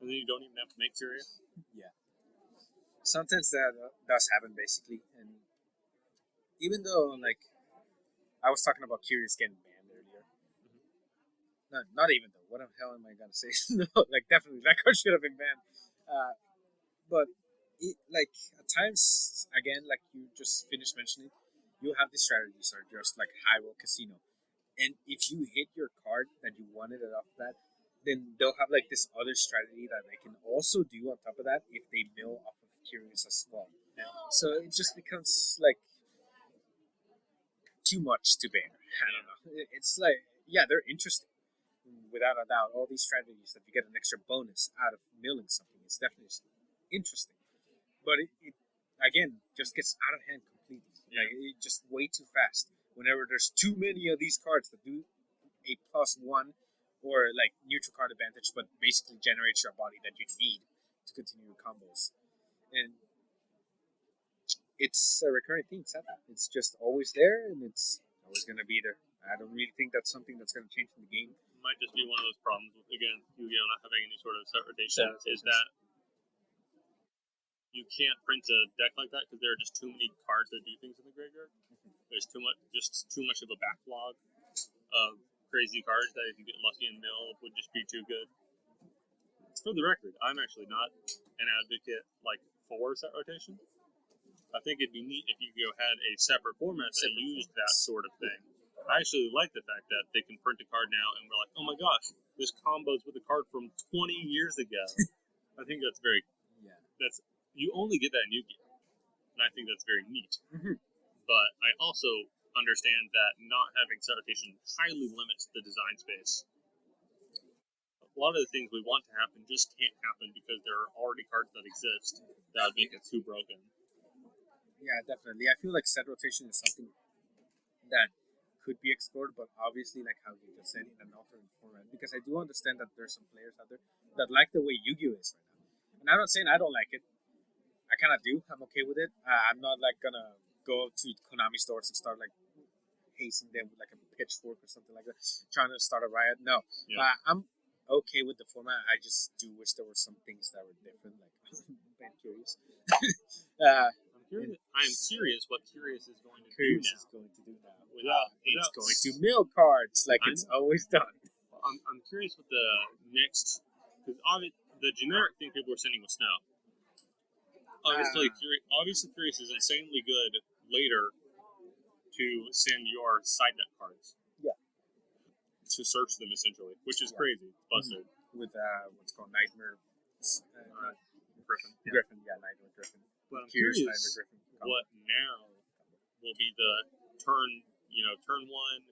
and then you don't even have to make Curious. Yeah. Sometimes that does happen, basically, and even though I was talking about Curious getting banned earlier. Not even though. What the hell am I gonna say? No, definitely that card should have been banned. But at times, again, like you just finished mentioning, you have these strategies are just like high roll casino, and if you hit your card that you wanted it off that, then they'll have this other strategy that they can also do on top of that if they mill off of Curious as well. Yeah. So it just becomes too much to bear. I don't know. It's they're interesting. Without a doubt, all these strategies that you get an extra bonus out of milling something is definitely interesting. But it again just gets out of hand completely. Yeah. It just way too fast. Whenever there's too many of these cards that do a +1 or neutral card advantage, but basically generates your body that you need to continue your combos. And it's a recurring theme, sadly. It's just always there, and it's always going to be there. I don't really think that's something that's going to change in the game. It might just be one of those problems with, again, Yu-Gi-Oh! Not having any sort of set rotation, is that you can't print a deck like that because there are just too many cards that do things in the graveyard. There's too much of a backlog of crazy cards that if you get lucky and mill would just be too good. For the record, I'm actually not an advocate for set rotation. I think it'd be neat if Yu-Gi-Oh! Had a separate format that used that sort of thing. I actually like the fact that they can print a card now and we're like, oh my gosh, this combos with a card from 20 years ago. I think that's you only get that in Yu-Gi-Oh! And I think that's very neat. Mm-hmm. But I also understand that not having set rotation highly limits the design space. A lot of the things we want to happen just can't happen because there are already cards that exist that would make it too broken. Yeah, definitely. I feel like set rotation is something that could be explored, but obviously, how you just said, in an alternate format. Because I do understand that there's some players out there that like the way Yu-Gi-Oh! Is right now. And I'm not saying I don't like it, I kind of do. I'm okay with it. I'm not like gonna go to Konami stores and start like hazing them with like a pitchfork or something like that, trying to start a riot. No, Yeah. I'm okay with the format. I just do wish there were some things that were different. Like, I'm curious. I'm curious what Curious is going to do Curious now. is going to do now. Without It's going to mail cards like I it's know. always done. I'm curious what the next, because the generic thing people are sending was Snow. Obviously, Curious is insanely good later to send your side deck cards. Yeah. To search them essentially, which is Yeah. crazy. It's busted. With what's called Nightmare Griffin. Yeah. Griffin. Yeah, Nightmare Griffin. But I'm Curious curious Nightmare Griffin. what now will be the turn one,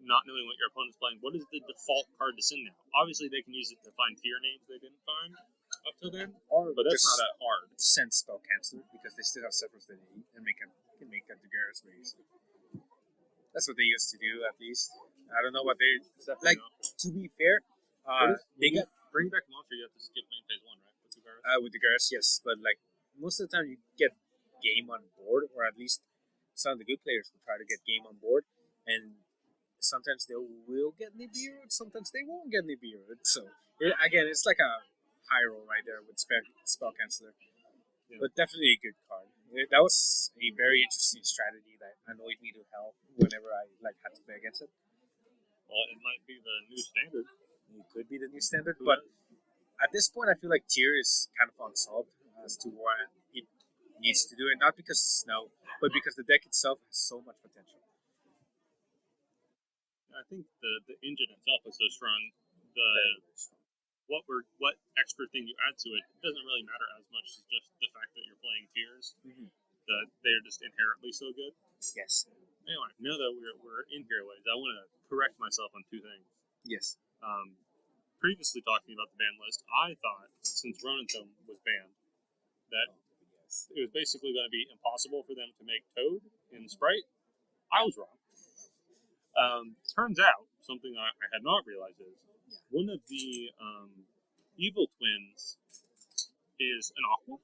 not knowing what your opponent's playing. What is the default card to send now? Obviously, they can use it to find tier names they didn't find up till then, Or but that's just not that hard. send spell canceler because they still have Sephiroth that they and can make a Dagaris very easily. That's what they used to do, at least. I don't know what they like. To be fair, they got bring back monster. You have to skip main phase 1, right? with Dagaris, yes, but like most of the time you get game on board, or at least some of the good players will try to get game on board, and sometimes they will get Nibiru, sometimes they won't get Nibiru. So again, it's like a high roll right there with spell canceler. Yeah. But definitely a good card. That was a very interesting strategy that annoyed me to hell whenever I had to play against it. Well, it might be the new standard. It could be the new standard, but at this point, I feel like tier is kind of unsolved as to what it needs to do, and not because it's Snow, but because the deck itself has so much potential. I think the engine itself is so strong. What extra thing you add to it doesn't really matter as much as just the fact that you're playing tiers. Mm-hmm. That they're just inherently so good. Yes. Anyway, now that we're in here ways, I want to correct myself on 2 things. Yes. Previously talking about the ban list, I thought since Ronin Tome was banned, that it was basically going to be impossible for them to make Toad in Sprite. I was wrong. Turns out, something I had not realized is one of the evil twins is an Aqua.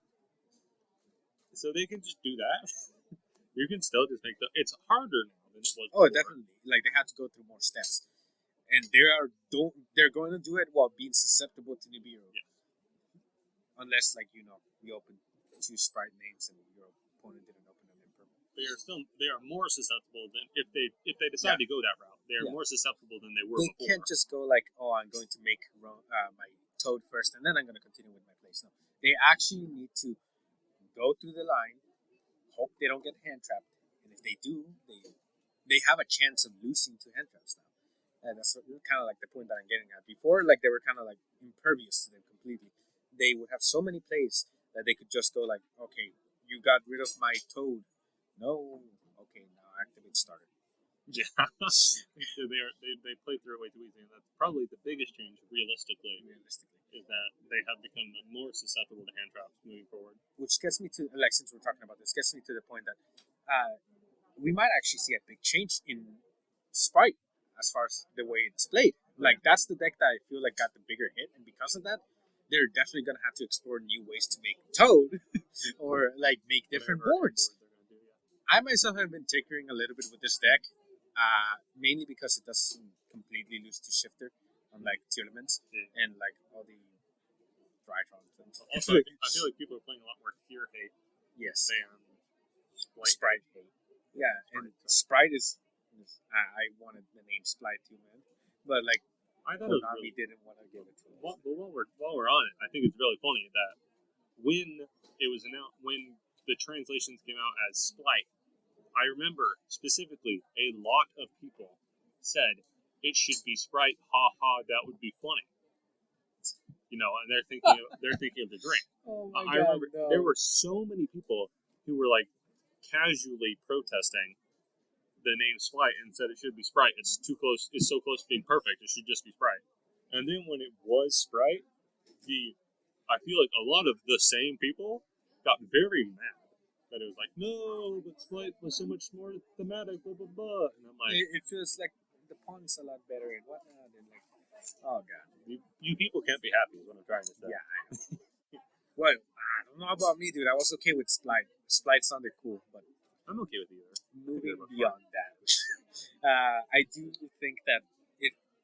So they can just do that. You can still just make it's harder now than it was before. Oh, definitely. Like, they have to go through more steps. And they're going to do it while being susceptible to Nibiru. Yeah. Unless, you open 2 Sprite names and your opponent didn't open an Emperor. They are more susceptible than if they decide to go that route. They are more susceptible than they were before. They can't just go like, oh, I'm going to make my Toad first and then I'm going to continue with my plays. No, they actually need to go through the line, hope they don't get hand trapped, and if they do, they have a chance of losing to hand traps now. And that's kind of like the point that I'm getting at. Before, they were kind of impervious to them completely. They would have so many plays that they could just go like, okay, you got rid of my Toad. No, okay, now activate starter. Yeah, they play through it way too easy, and that's probably the biggest change realistically. Is that they have become more susceptible to hand traps moving forward. Which gets me to, since we're talking about this, gets me to the point that we might actually see a big change in Sprite as far as the way it's played. That's the deck that I feel got the bigger hit, and because of that, they're definitely going to have to explore new ways to make Toad or make different boards. I myself have been tinkering a little bit with this deck, mainly because it doesn't completely lose to Shifter, unlike Tearlaments and all the Drytron things. Also, I feel like people are playing a lot more Tier Hate than Sprite Hate. Yeah, and Sprite is. I wanted the name Sprite too, man. But I thought Konami didn't want to give it to us. But while we're on it, I think it's really funny that when it was announced, when the translations came out as Splite, I remember specifically a lot of people said it should be Sprite. Ha ha, that would be funny. And they're thinking of the drink. Oh my I remember there were so many people who were casually protesting the name Sprite and said it should be Sprite. It's too close. It's so close to being perfect. It should just be Sprite. And then when it was Sprite, I feel like a lot of the same people got very mad that it was no, but Sprite was so much more thematic. Blah blah blah. And I'm it feels like the pun's a lot better and whatnot. And oh god, you people can't be happy. Is what I'm trying to say. Yeah, I know. Well, I don't don't know about me, dude. I was okay with Splite. Splite sounded cool, but I'm okay with either. moving They're beyond that, I do think that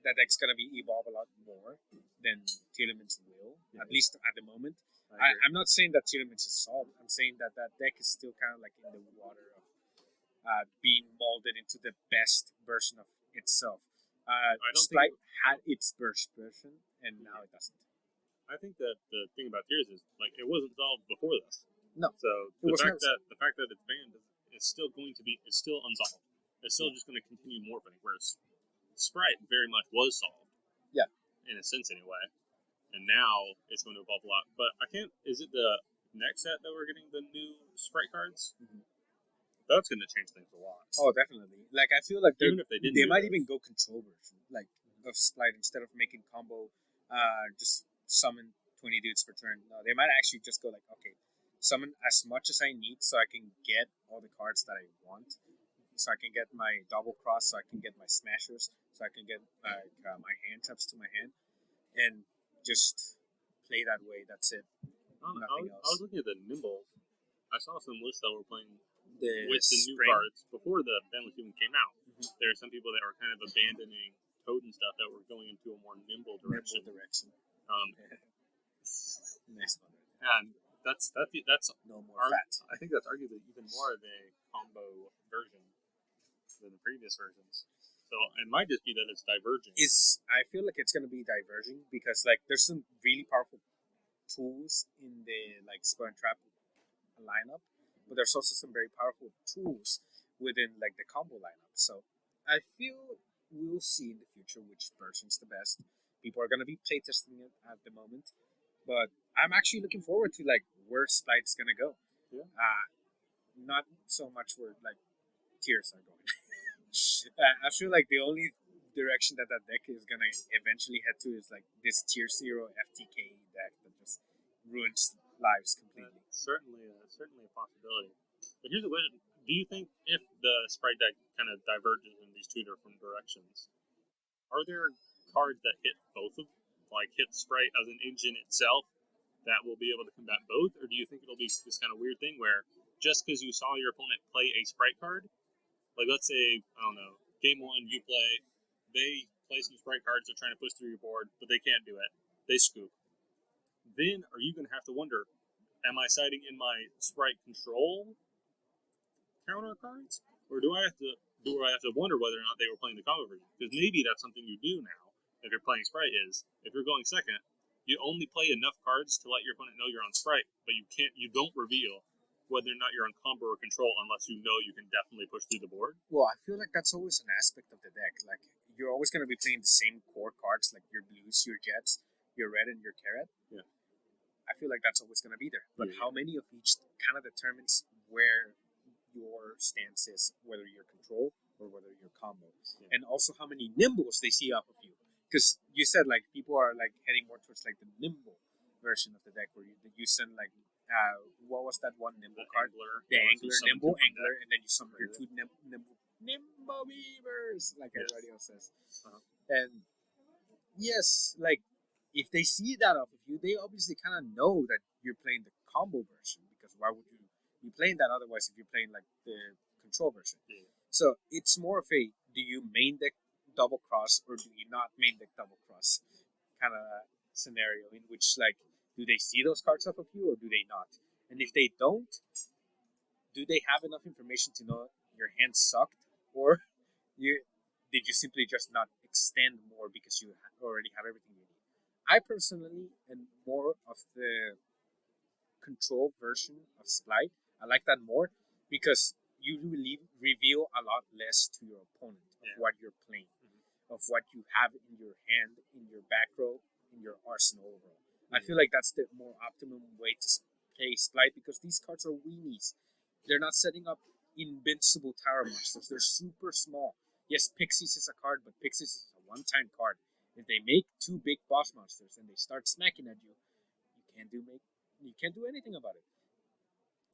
that deck's gonna be evolve a lot more than Telements will, at least at the moment. I'm not saying that Telements is solved. I'm saying that that deck is still kind of like in the water of being molded into the best version of itself. I don't Splite think. had its first version, and now it doesn't. I think that the thing about Tears is like it wasn't solved before this. No, So it was never the fact that it's banned is still going to be it's still unsolved. It's still just going to continue morphing. Whereas Sprite very much was solved. Yeah. In a sense, anyway. And now it's going to evolve a lot. But I can't. Is it the next set that we're getting the new Sprite cards? Mhm. That's going to change things a lot. Oh, definitely. Like I feel like Even if they didn't, they do might this. even go control version, like of Splite instead of making combo. Just summon 20 dudes per turn. No, they might actually just go like, okay, summon as much as I need so I can get all the cards that I want. So I can get my double cross, so I can get my smashers, so I can get my hand traps to my hand, and just play that way. That's it. Nothing I else. was looking at the Nimble. I saw some lists that were playing The with the new spring. cards before the ban list even came out. Mhm. There are some people that were kind of abandoning Toad and stuff that were going into a more nimble direction. direction. Um, Nice one. and that's No more Ar- fat. I think that's arguably even more of a combo version than the previous versions. So it might just be that it's diverging. I feel like it's gonna be diverging because like there's some really powerful tools in the like Spur and Trap lineup, but there's also some very powerful tools within like the combo lineup. So I feel we'll see in the future which version's the best. People are gonna be playtesting it at the moment, but I'm actually looking forward to like where Splite's gonna go. Yeah. Not so much where like Tears are going. I feel like the only direction that that deck is gonna eventually head to is like this Tier 0 FTK deck that just ruins lives completely. Certainly a possibility. But here's a question: do you think if the Sprite deck kind of diverges in these two different directions, are there cards that hit both of, like hit Sprite as an engine itself, that will be able to combat both, or do you think it'll be this kind of weird thing where just because you saw your opponent play a Sprite card, like let's say I don't know, game one you play, they play some Sprite cards, they're trying to push through your board, but they can't do it, they scoop. Then are you going to have to wonder, am I siding in my Sprite control counter cards, or do I have to wonder whether or not they were playing the combo version? Because maybe that's something you do now if you're playing Sprite. Is if you're going second, you only play enough cards to let your opponent know you're on Sprite, but you don't reveal whether or not you're on combo or control unless you know you can definitely push through the board. Well, I feel like that's always an aspect of the deck. Like you're always gonna be playing the same core cards, like your blues, your jets, your red, and your carrot. Yeah. I feel like that's always gonna be there. But Yeah. how many of each kind of determines where your stance is, whether you're control or whether you're combo, Yeah. and also how many nimbles they see off of you. Because you said like people are like heading more towards like the nimble version of the deck, where you send like what was that one nimble card? Angler, The or if you angler, summon nimble two from angler, deck. and then you summon your Right. two nimble beavers, like Yes. everybody else says. Uh-huh. And yes, like if they see that off of you, they obviously kind of know that you're playing the combo version, because why would you be playing that otherwise if you're playing like the control version? Yeah. So it's more of a, do you main deck double cross or do you not main deck double cross kind of scenario, in which like, do they see those cards off of you or do they not? And if they don't, do they have enough information to know your hand sucked, or did you simply just not extend more because you already have everything you need? I personally am more of the control version of Splite. I like that more because you reveal a lot less to your opponent of Yeah. what you're playing, of what you have in your hand, in your back row, in your arsenal overall. I feel like that's the more optimum way to play Splite, because these cards are weenies. They're not setting up invincible tower monsters. They're super small. Yes, Pixies is a card, but Pixies is a one-time card. If they make two big boss monsters and they start smacking at you, you can't do anything about it.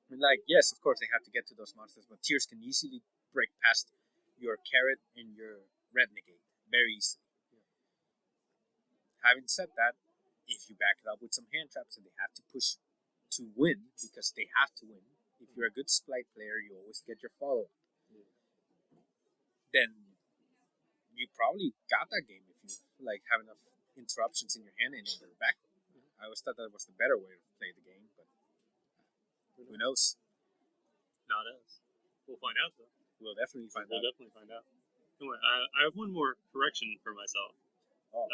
I mean, like, yes, of course they have to get to those monsters, but Tears can easily break past your carrot and your red negate very easily. Having said that, if you back it up with some hand traps and they have to push to win because they have to win. If you're a good Splite player, you always get your follow up. Then you probably got that game if you like have enough interruptions in your hand and in your back. I always thought that was the better way to play the game, but who knows? Not us. We'll find out though. We'll definitely find We'll out. definitely find out. Anyway, I have one more correction for myself. Oh.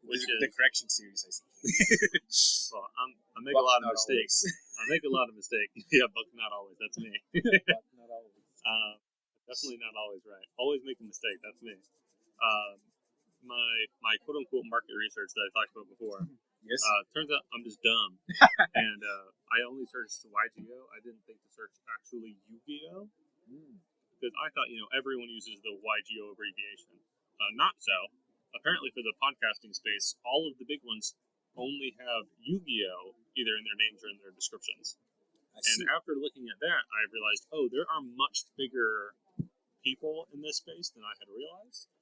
Which the is correction series, I see. well, I make a lot of Not mistakes. I make a lot of mistakes. Yeah, but not always. That's me. But not always. Definitely not always right. Always make a mistake. That's me. My quote unquote market research that I talked about before. Yes. Turns out I'm just dumb, and I only searched YGO. I didn't think to search actually Yu-Gi-Oh because I thought everyone uses the YGO abbreviation. Not so. Apparently, for the podcasting space, all of the big ones only have Yu-Gi-Oh either in their names or in their descriptions. And after looking at that, I realized, there are much bigger people in this space than I had realized.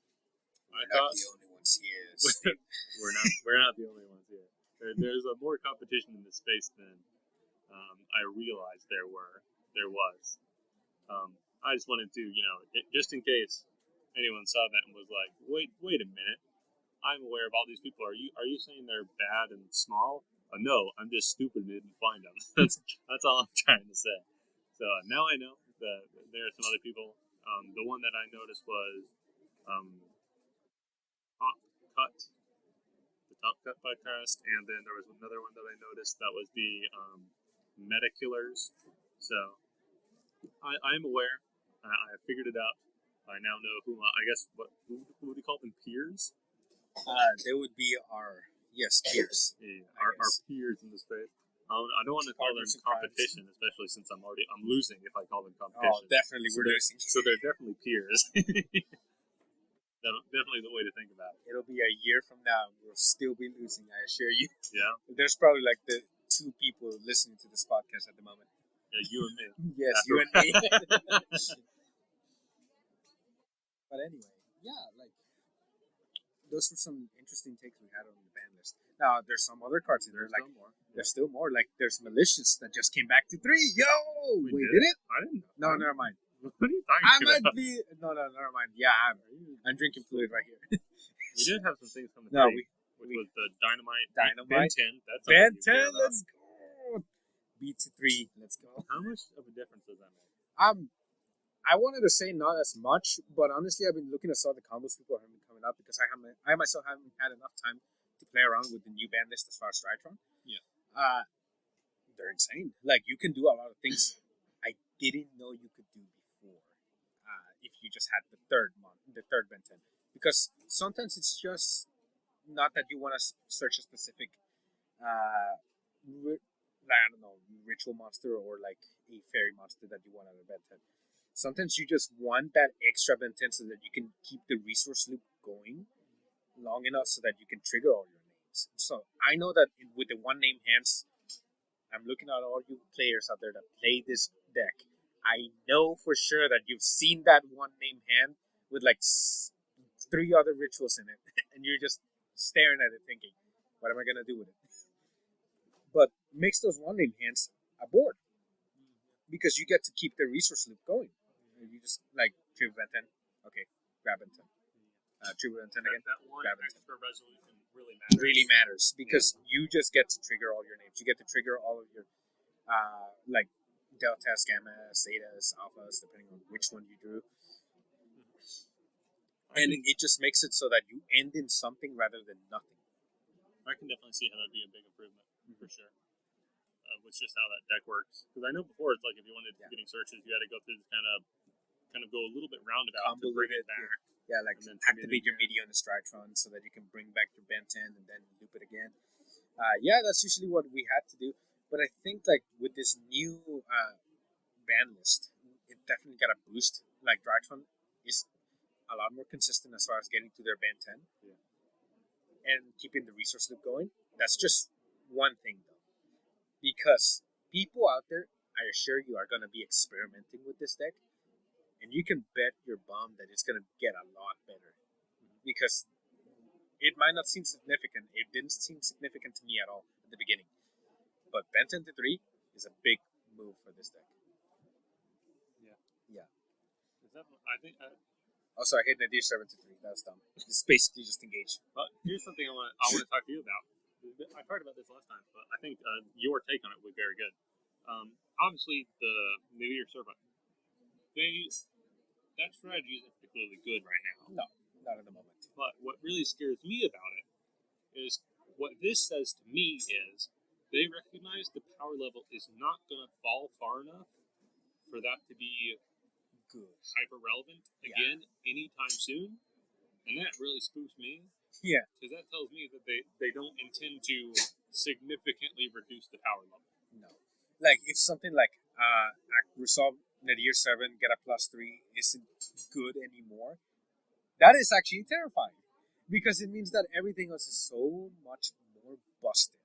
We're not the only ones here. We're not the only ones here. There's a more competition in this space than I realized there was. I just wanted to, just in case anyone saw that and was like, wait a minute, I'm aware of all these people. Are you saying they're bad and small? No, I'm just stupid and didn't find them. That's all I'm trying to say. So now I know that there are some other people. The one that I noticed was Top Cut podcast, and then there was another one that I noticed that was the Metakillers. So I'm aware. I figured it out. I now know who who would you call them? Peers? They would be our peers. Yeah, our peers in the space. I don't want to call them competition, especially since I'm losing if I call them competition. Oh, definitely, we're losing. So they're definitely peers. Definitely the way to think about it. It'll be a year from now, and we'll still be losing, I assure you. Yeah. There's probably like the 2 people listening to this podcast at the moment. Yeah, you and me. Yes, you and me. But anyway, yeah, like those were some interesting takes we had on the ban list. Now there's some other cards in there. Like more. There's still more. Like there's Malicious that just came back to 3. Yo, Wait, did it? I didn't No, know. never mind. What are you talking I about? might be. No, never mind. Yeah, I'm drinking fluid right here. We did have some things coming No, through, which was the Dynamite. Dynamite. Ben 10. That's Ben something you care 10, about. let's go. Beat to 3, let's go. How much of a difference does that make? I wanted to say not as much, but honestly, I've been looking at some of the combos people have been coming up because I myself haven't had enough time to play around with the new ban list as far as Strytron. Yeah. They're insane. Like you can do a lot of things I didn't know you could do before. If you just had the third Ben 10, because sometimes it's just not that you want to search a specific, I don't know, ritual monster or like a fairy monster that you want out of Ben 10. Sometimes you just want that extra Ben 10 so that you can keep the resource loop going long enough so that you can trigger all your names. So I know that with the one name hands, I'm looking at all you players out there that play this deck. I know for sure that you've seen that one name hand with like 3 other rituals in it, and you're just staring at it thinking, what am I going to do with it? But makes those one name hands a board because you get to keep the resource loop going. You just like tribute Ben 10, okay, grab Ben 10. Tribute Ben 10 again. That one grab Ben 10. extra resolution really matters. Really matters because you just get to trigger all your names. You get to trigger all of your like deltas, gammas, zetas, alphas, depending on which one you drew. And it just makes it so that you end in something rather than nothing. I can definitely see how that'd be a big improvement for sure. With just how that deck works, because I know before it's like if you wanted getting searches, you had to go through this kind of go a little bit roundabout to bring it back. Yeah, like activate your media on the Strytron so that you can bring back your Ben 10 and then loop it again. Yeah, that's usually what we had to do. But I think like with this new ban list, it definitely got a boost. Like Drytron is a lot more consistent as far as getting to their Ben 10 and keeping the resource loop going. That's just one thing though, because people out there, I assure you, are going to be experimenting with this deck. And you can bet your bum that it's going to get a lot better. Because it might not seem significant. It didn't seem significant to me at all at the beginning. But Ben 7 to 3 is a big move for this deck. Yeah. Is that, I think. Also, I hit Nadir 7 to 3. That was dumb. It's basically just engage. But here's something I want to talk to you about. I talked about this last time, but I think your take on it would be very good. Obviously, the Nadir Serpent, that strategy isn't particularly good right now. No, not at the moment. But what really scares me about it is what this says to me is they recognize the power level is not going to fall far enough for that to be Good. hyper relevant again anytime soon, and that really spooks me. Yeah. Because that tells me that they don't intend to significantly reduce the power level. No. Like, if something like Resolve Nadir 7, get a +3 isn't good anymore, that is actually terrifying. Because it means that everything else is so much more busted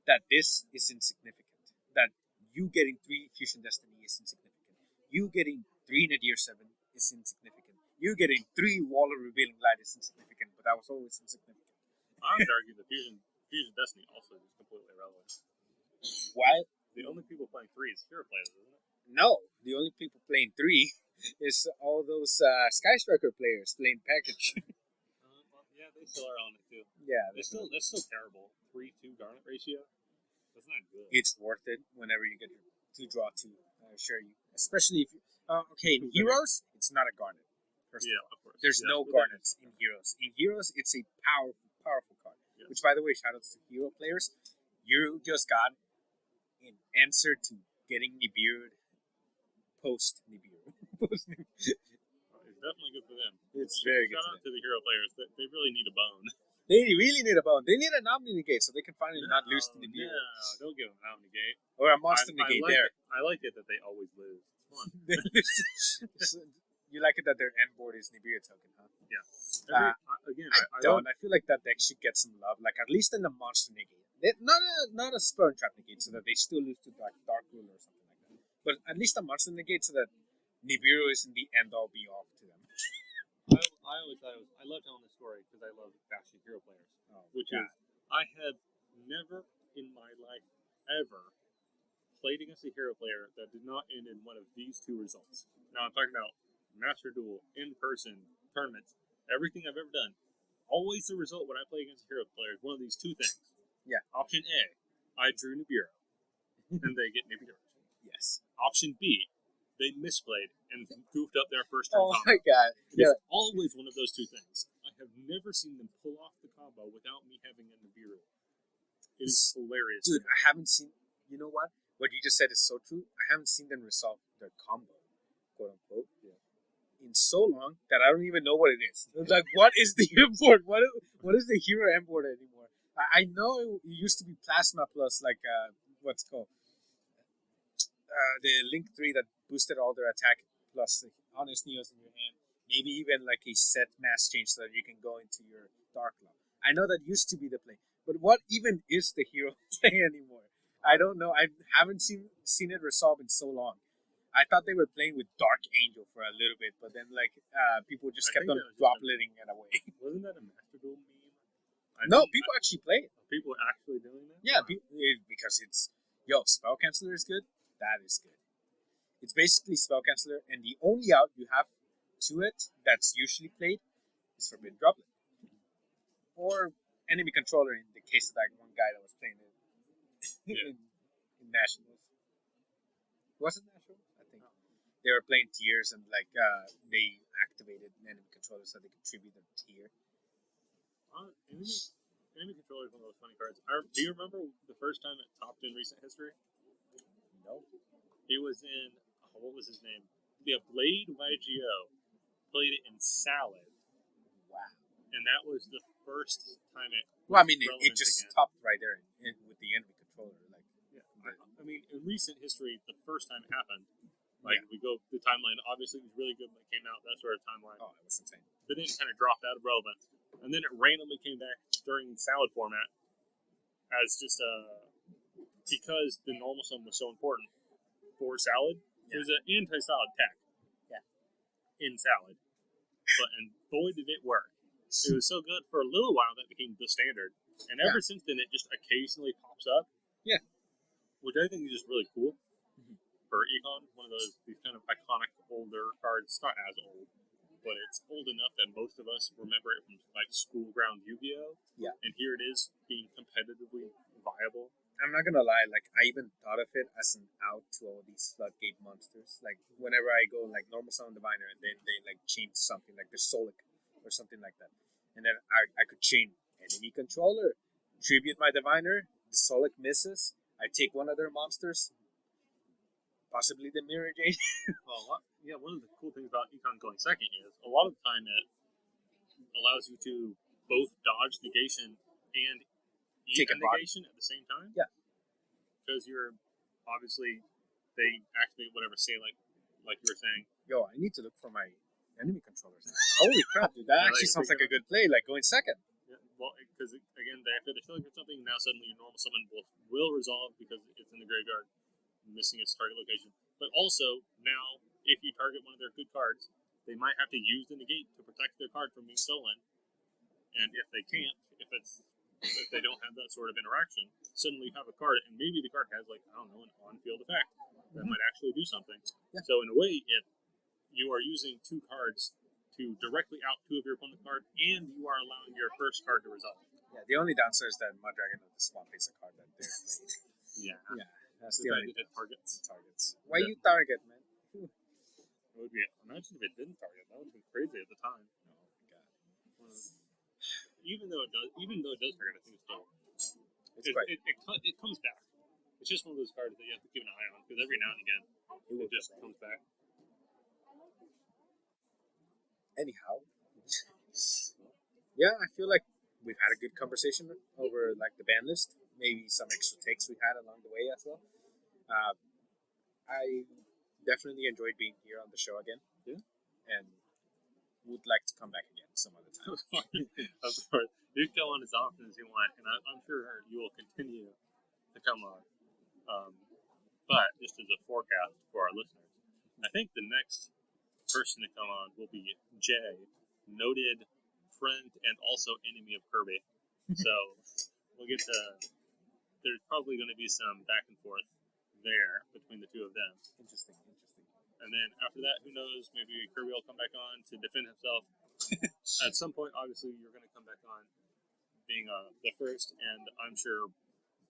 that this is insignificant. That you getting 3 Fusion Destiny is insignificant. You getting 3 Nadir 7 is insignificant. You getting 3 Wall of Revealing Light is insignificant, but that was always insignificant. I would argue that Fusion Destiny also is completely irrelevant. Why? The only people playing 3 is hero players, isn't it? No, the only people playing 3 is all those Sky Striker players playing package. Well, yeah, they still are on it too. Yeah, That's still terrible. 3-2 Garnet ratio. That's not good. it's worth it whenever you get your 2 draw 2. I assure you, especially if you. Okay, in Heroes, it's not a Garnet. Yeah, of course. There's no Garnets in Heroes. In Heroes, it's a powerful card. Yes. Which, by the way, shoutouts to Hero players. You just got an answer to getting Nibiru post Nibiru. It's definitely good for them. It's very good. Shout out to the hero players. They really need a bone. They really need a bone. They need a Omni Negate so they can finally not lose to Nibiru. No, don't give them Omni Negate. Or a Monster Negate there. I like it that they always lose. It's fun. You like it that their end board is Nibiru token, huh? Yeah. Again, I don't. I feel like that deck should get some love. Like, at least in the Monster Negate. Not a Spell Trap Negate so that they still lose to Dark Ruler or something like that. But at least a Monster Negate so that Nibiru isn't the end-all be-all to them. I always thought I love telling this story because I love bashing hero players. Which God. is, I have never in my life ever played against a hero player that did not end in one of these 2 results. Now I'm talking about Master Duel, in-person, tournaments, everything I've ever done. Always the result when I play against a hero player is one of these 2 things. Yeah. Option A, I drew Nibiru, and they get Nibiru. Yes. Option B, they misplayed and goofed up their first turn Oh combo. my god. It's always one of those 2 things. I have never seen them pull off the combo without me having a Nibiru. It is hilarious. Dude, I haven't seen. You know what? What you just said is so true. I haven't seen them resolve their combo, quote unquote, in so long that I don't even know what it is. It's like, what is the import? What is the hero import anymore? I know it used to be Plasma plus, like, what's it called? The Link 3 that boosted all their attack plus the Honest Neos in your hand. Maybe even like a set mass change so that you can go into your Dark Law. I know that used to be the play. But what even is the hero play anymore? I don't know. I haven't seen it resolve in so long. I thought they were playing with Dark Angel for a little bit, but then people just kept on droplting it away. Wasn't that a Master Duel meme? People actually play it. People are actually doing that? Yeah, because it's Spell Canceller is good. That is good. It's basically Spell Canceller, and the only out you have to it that's usually played is Forbidden Droplet. Or Enemy Controller in the case of that one guy that was playing it in Nationals. Was it Nationals? I think. They were playing tiers and they activated Enemy Controller so they could tribute them tier. Enemy Controller is one of those funny cards. Do you remember the first time it topped in recent history? No. It was in, what was his name? Yeah, Blade YGO played it in Salad. Wow. And that was the first time it. Well, I mean, it just topped right there with the Enemy Controller. I mean, in recent history, the first time it happened, we go the timeline. Obviously, it was really good when it came out. That sort of timeline. Oh, it was insane. But then it kind of dropped out of relevance, and then it randomly came back during Salad format as just because the normal sum was so important for Salad. It was an anti-Salad tech. Yeah. In Salad, and boy did it work. It was so good for a little while that became the standard, and ever since then it just occasionally pops up. Yeah. which I think is just really cool Mhm. for Econ. One of these kind of iconic older cards. It's not as old, but it's old enough that most of us remember it from like school ground Yu-Gi-Oh. Yeah. And here it is being competitively viable. I'm not gonna lie, like I even thought of it as an out to all these floodgate monsters. Like whenever I go like normal summon diviner and then they like change something like the Solic or something like that. And then I could chain enemy controller, tribute my diviner, the Solic misses, I take one of their monsters, possibly the Mirror Jade. Well, one of the cool things about Econ going second is a lot of the time it allows you to both dodge negation and eat Take a a body. negation at the same time. Yeah. Because you're obviously they activate whatever say like you were saying. Yo, I need to look for my enemy controllers. Holy crap, dude! That Yeah, actually like, sounds like a good play. Like going second. Yeah, well, because again, they after they're filling for something, now suddenly your normal summon will resolve because it's in the graveyard, missing its target location. But also now, if you target one of their good cards, they might have to use the negate to protect their card from being stolen. And if they can't, if they don't have that sort of interaction, suddenly you have a card, and maybe the card has like I don't know an on-field effect that might actually do something. Yeah. So in a way, if you are using two cards to directly out two of your opponent's card, and you are allowing your first card to resolve. Yeah, the only downside is that Muddragon of the Swamp is a card that they're playing. Yeah. Yeah, that's The the fact only that it targets. targets. Why Yeah. you target, man? It would be imagine if it didn't target. That would have been crazy at the time. Oh my god, Even though it does target, I think it's still it's quite. it comes back. It's just one of those cards that you have to keep an eye on because every now and again it just comes back. Anyhow, yeah, I feel like we've had a good conversation over like the ban list. Maybe some extra takes we had along the way as well. I definitely enjoyed being here on the show again. Yeah. And would like to come back again some other time. Of course, you can come on as often as you want, and I'm sure you will continue to come on. But just as a forecast for our listeners, I think the next person to come on will be Jay, noted friend and also enemy of Kirby. So we'll get to. There's probably going to be some back and forth there between the two of them. Interesting. And then after that, who knows? Maybe Kirby will come back on to defend himself. At some point, obviously, you're going to come back on, being the first and I'm sure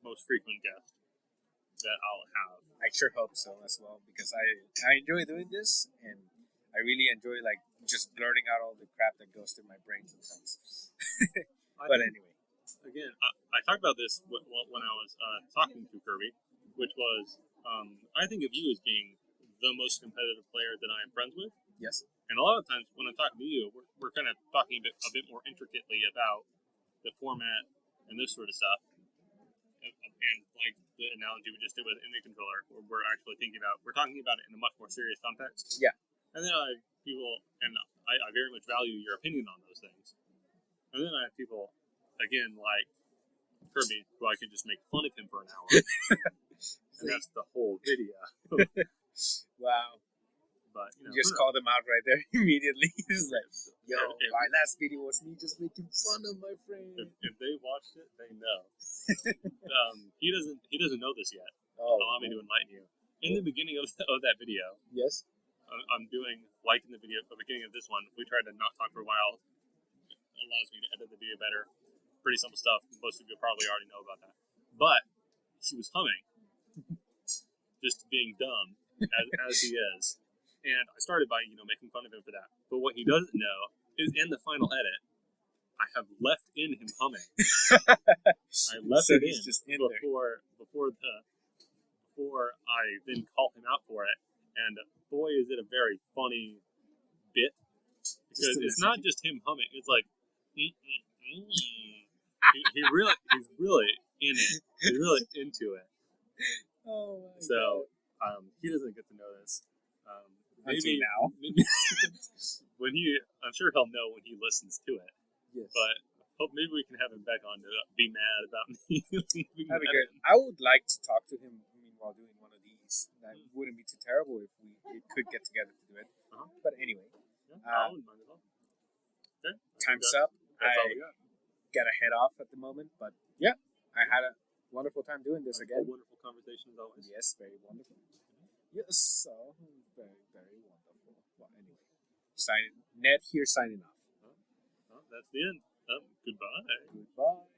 most frequent guest that I'll have. I sure hope so as well because I enjoy doing this and I really enjoy like just blurting out all the crap that goes through my brain sometimes. But anyway, again, I talked about this when I was talking to Kirby, which was I think of you as being the most competitive player that I am friends with. yes, And a lot of times when I'm talking to you, we're kind of talking a bit more intricately about the format and this sort of stuff. And like the analogy we just did with Enemy Controller, where we're actually we're talking about it in a much more serious context. Yeah. And then I have people, and I very much value your opinion on those things. And then I have people, again, like Kirby, who I could just make fun of him for an hour. And that's the whole video. wow. But, You just called him out right there immediately. He's like, yo, if- my last video was me just making fun of my friend. if they watched it, they know. He doesn't know this yet. Oh, Allow me to enlighten you. In the beginning of that video, yes. I'm doing like in the beginning of this one. We tried to not talk for a while. It allows me to edit the video better. Pretty simple stuff. Most of you probably already know about that. But he was humming, just being dumb as he is. And I started by making fun of him for that. But what he doesn't know is in the final edit, I have left in him humming. I left So it he's in just in there. before I then call him out for it. And boy, is it a very funny bit because it's not just him humming. It's like he's really in it. He's really into it. Oh my So he doesn't get to know this. Until now. Maybe I'm sure he'll know when he listens to it. Yes. But hope maybe we can have him back on to be mad about me. That'd be good. I would like to talk to him while doing one of these. That wouldn't be too terrible if we could get together to do it. Uh-huh. But anyway, Yeah, I wouldn't mind at all. Okay. time's up. That's all I we got. gotta head off at the moment. But yeah, I had a Wonderful time doing this A again. wonderful conversation as always. Yes, very wonderful. Yes, so very, very wonderful. Well, anyway, Ned here signing off. Well, that's the end. Goodbye. Goodbye.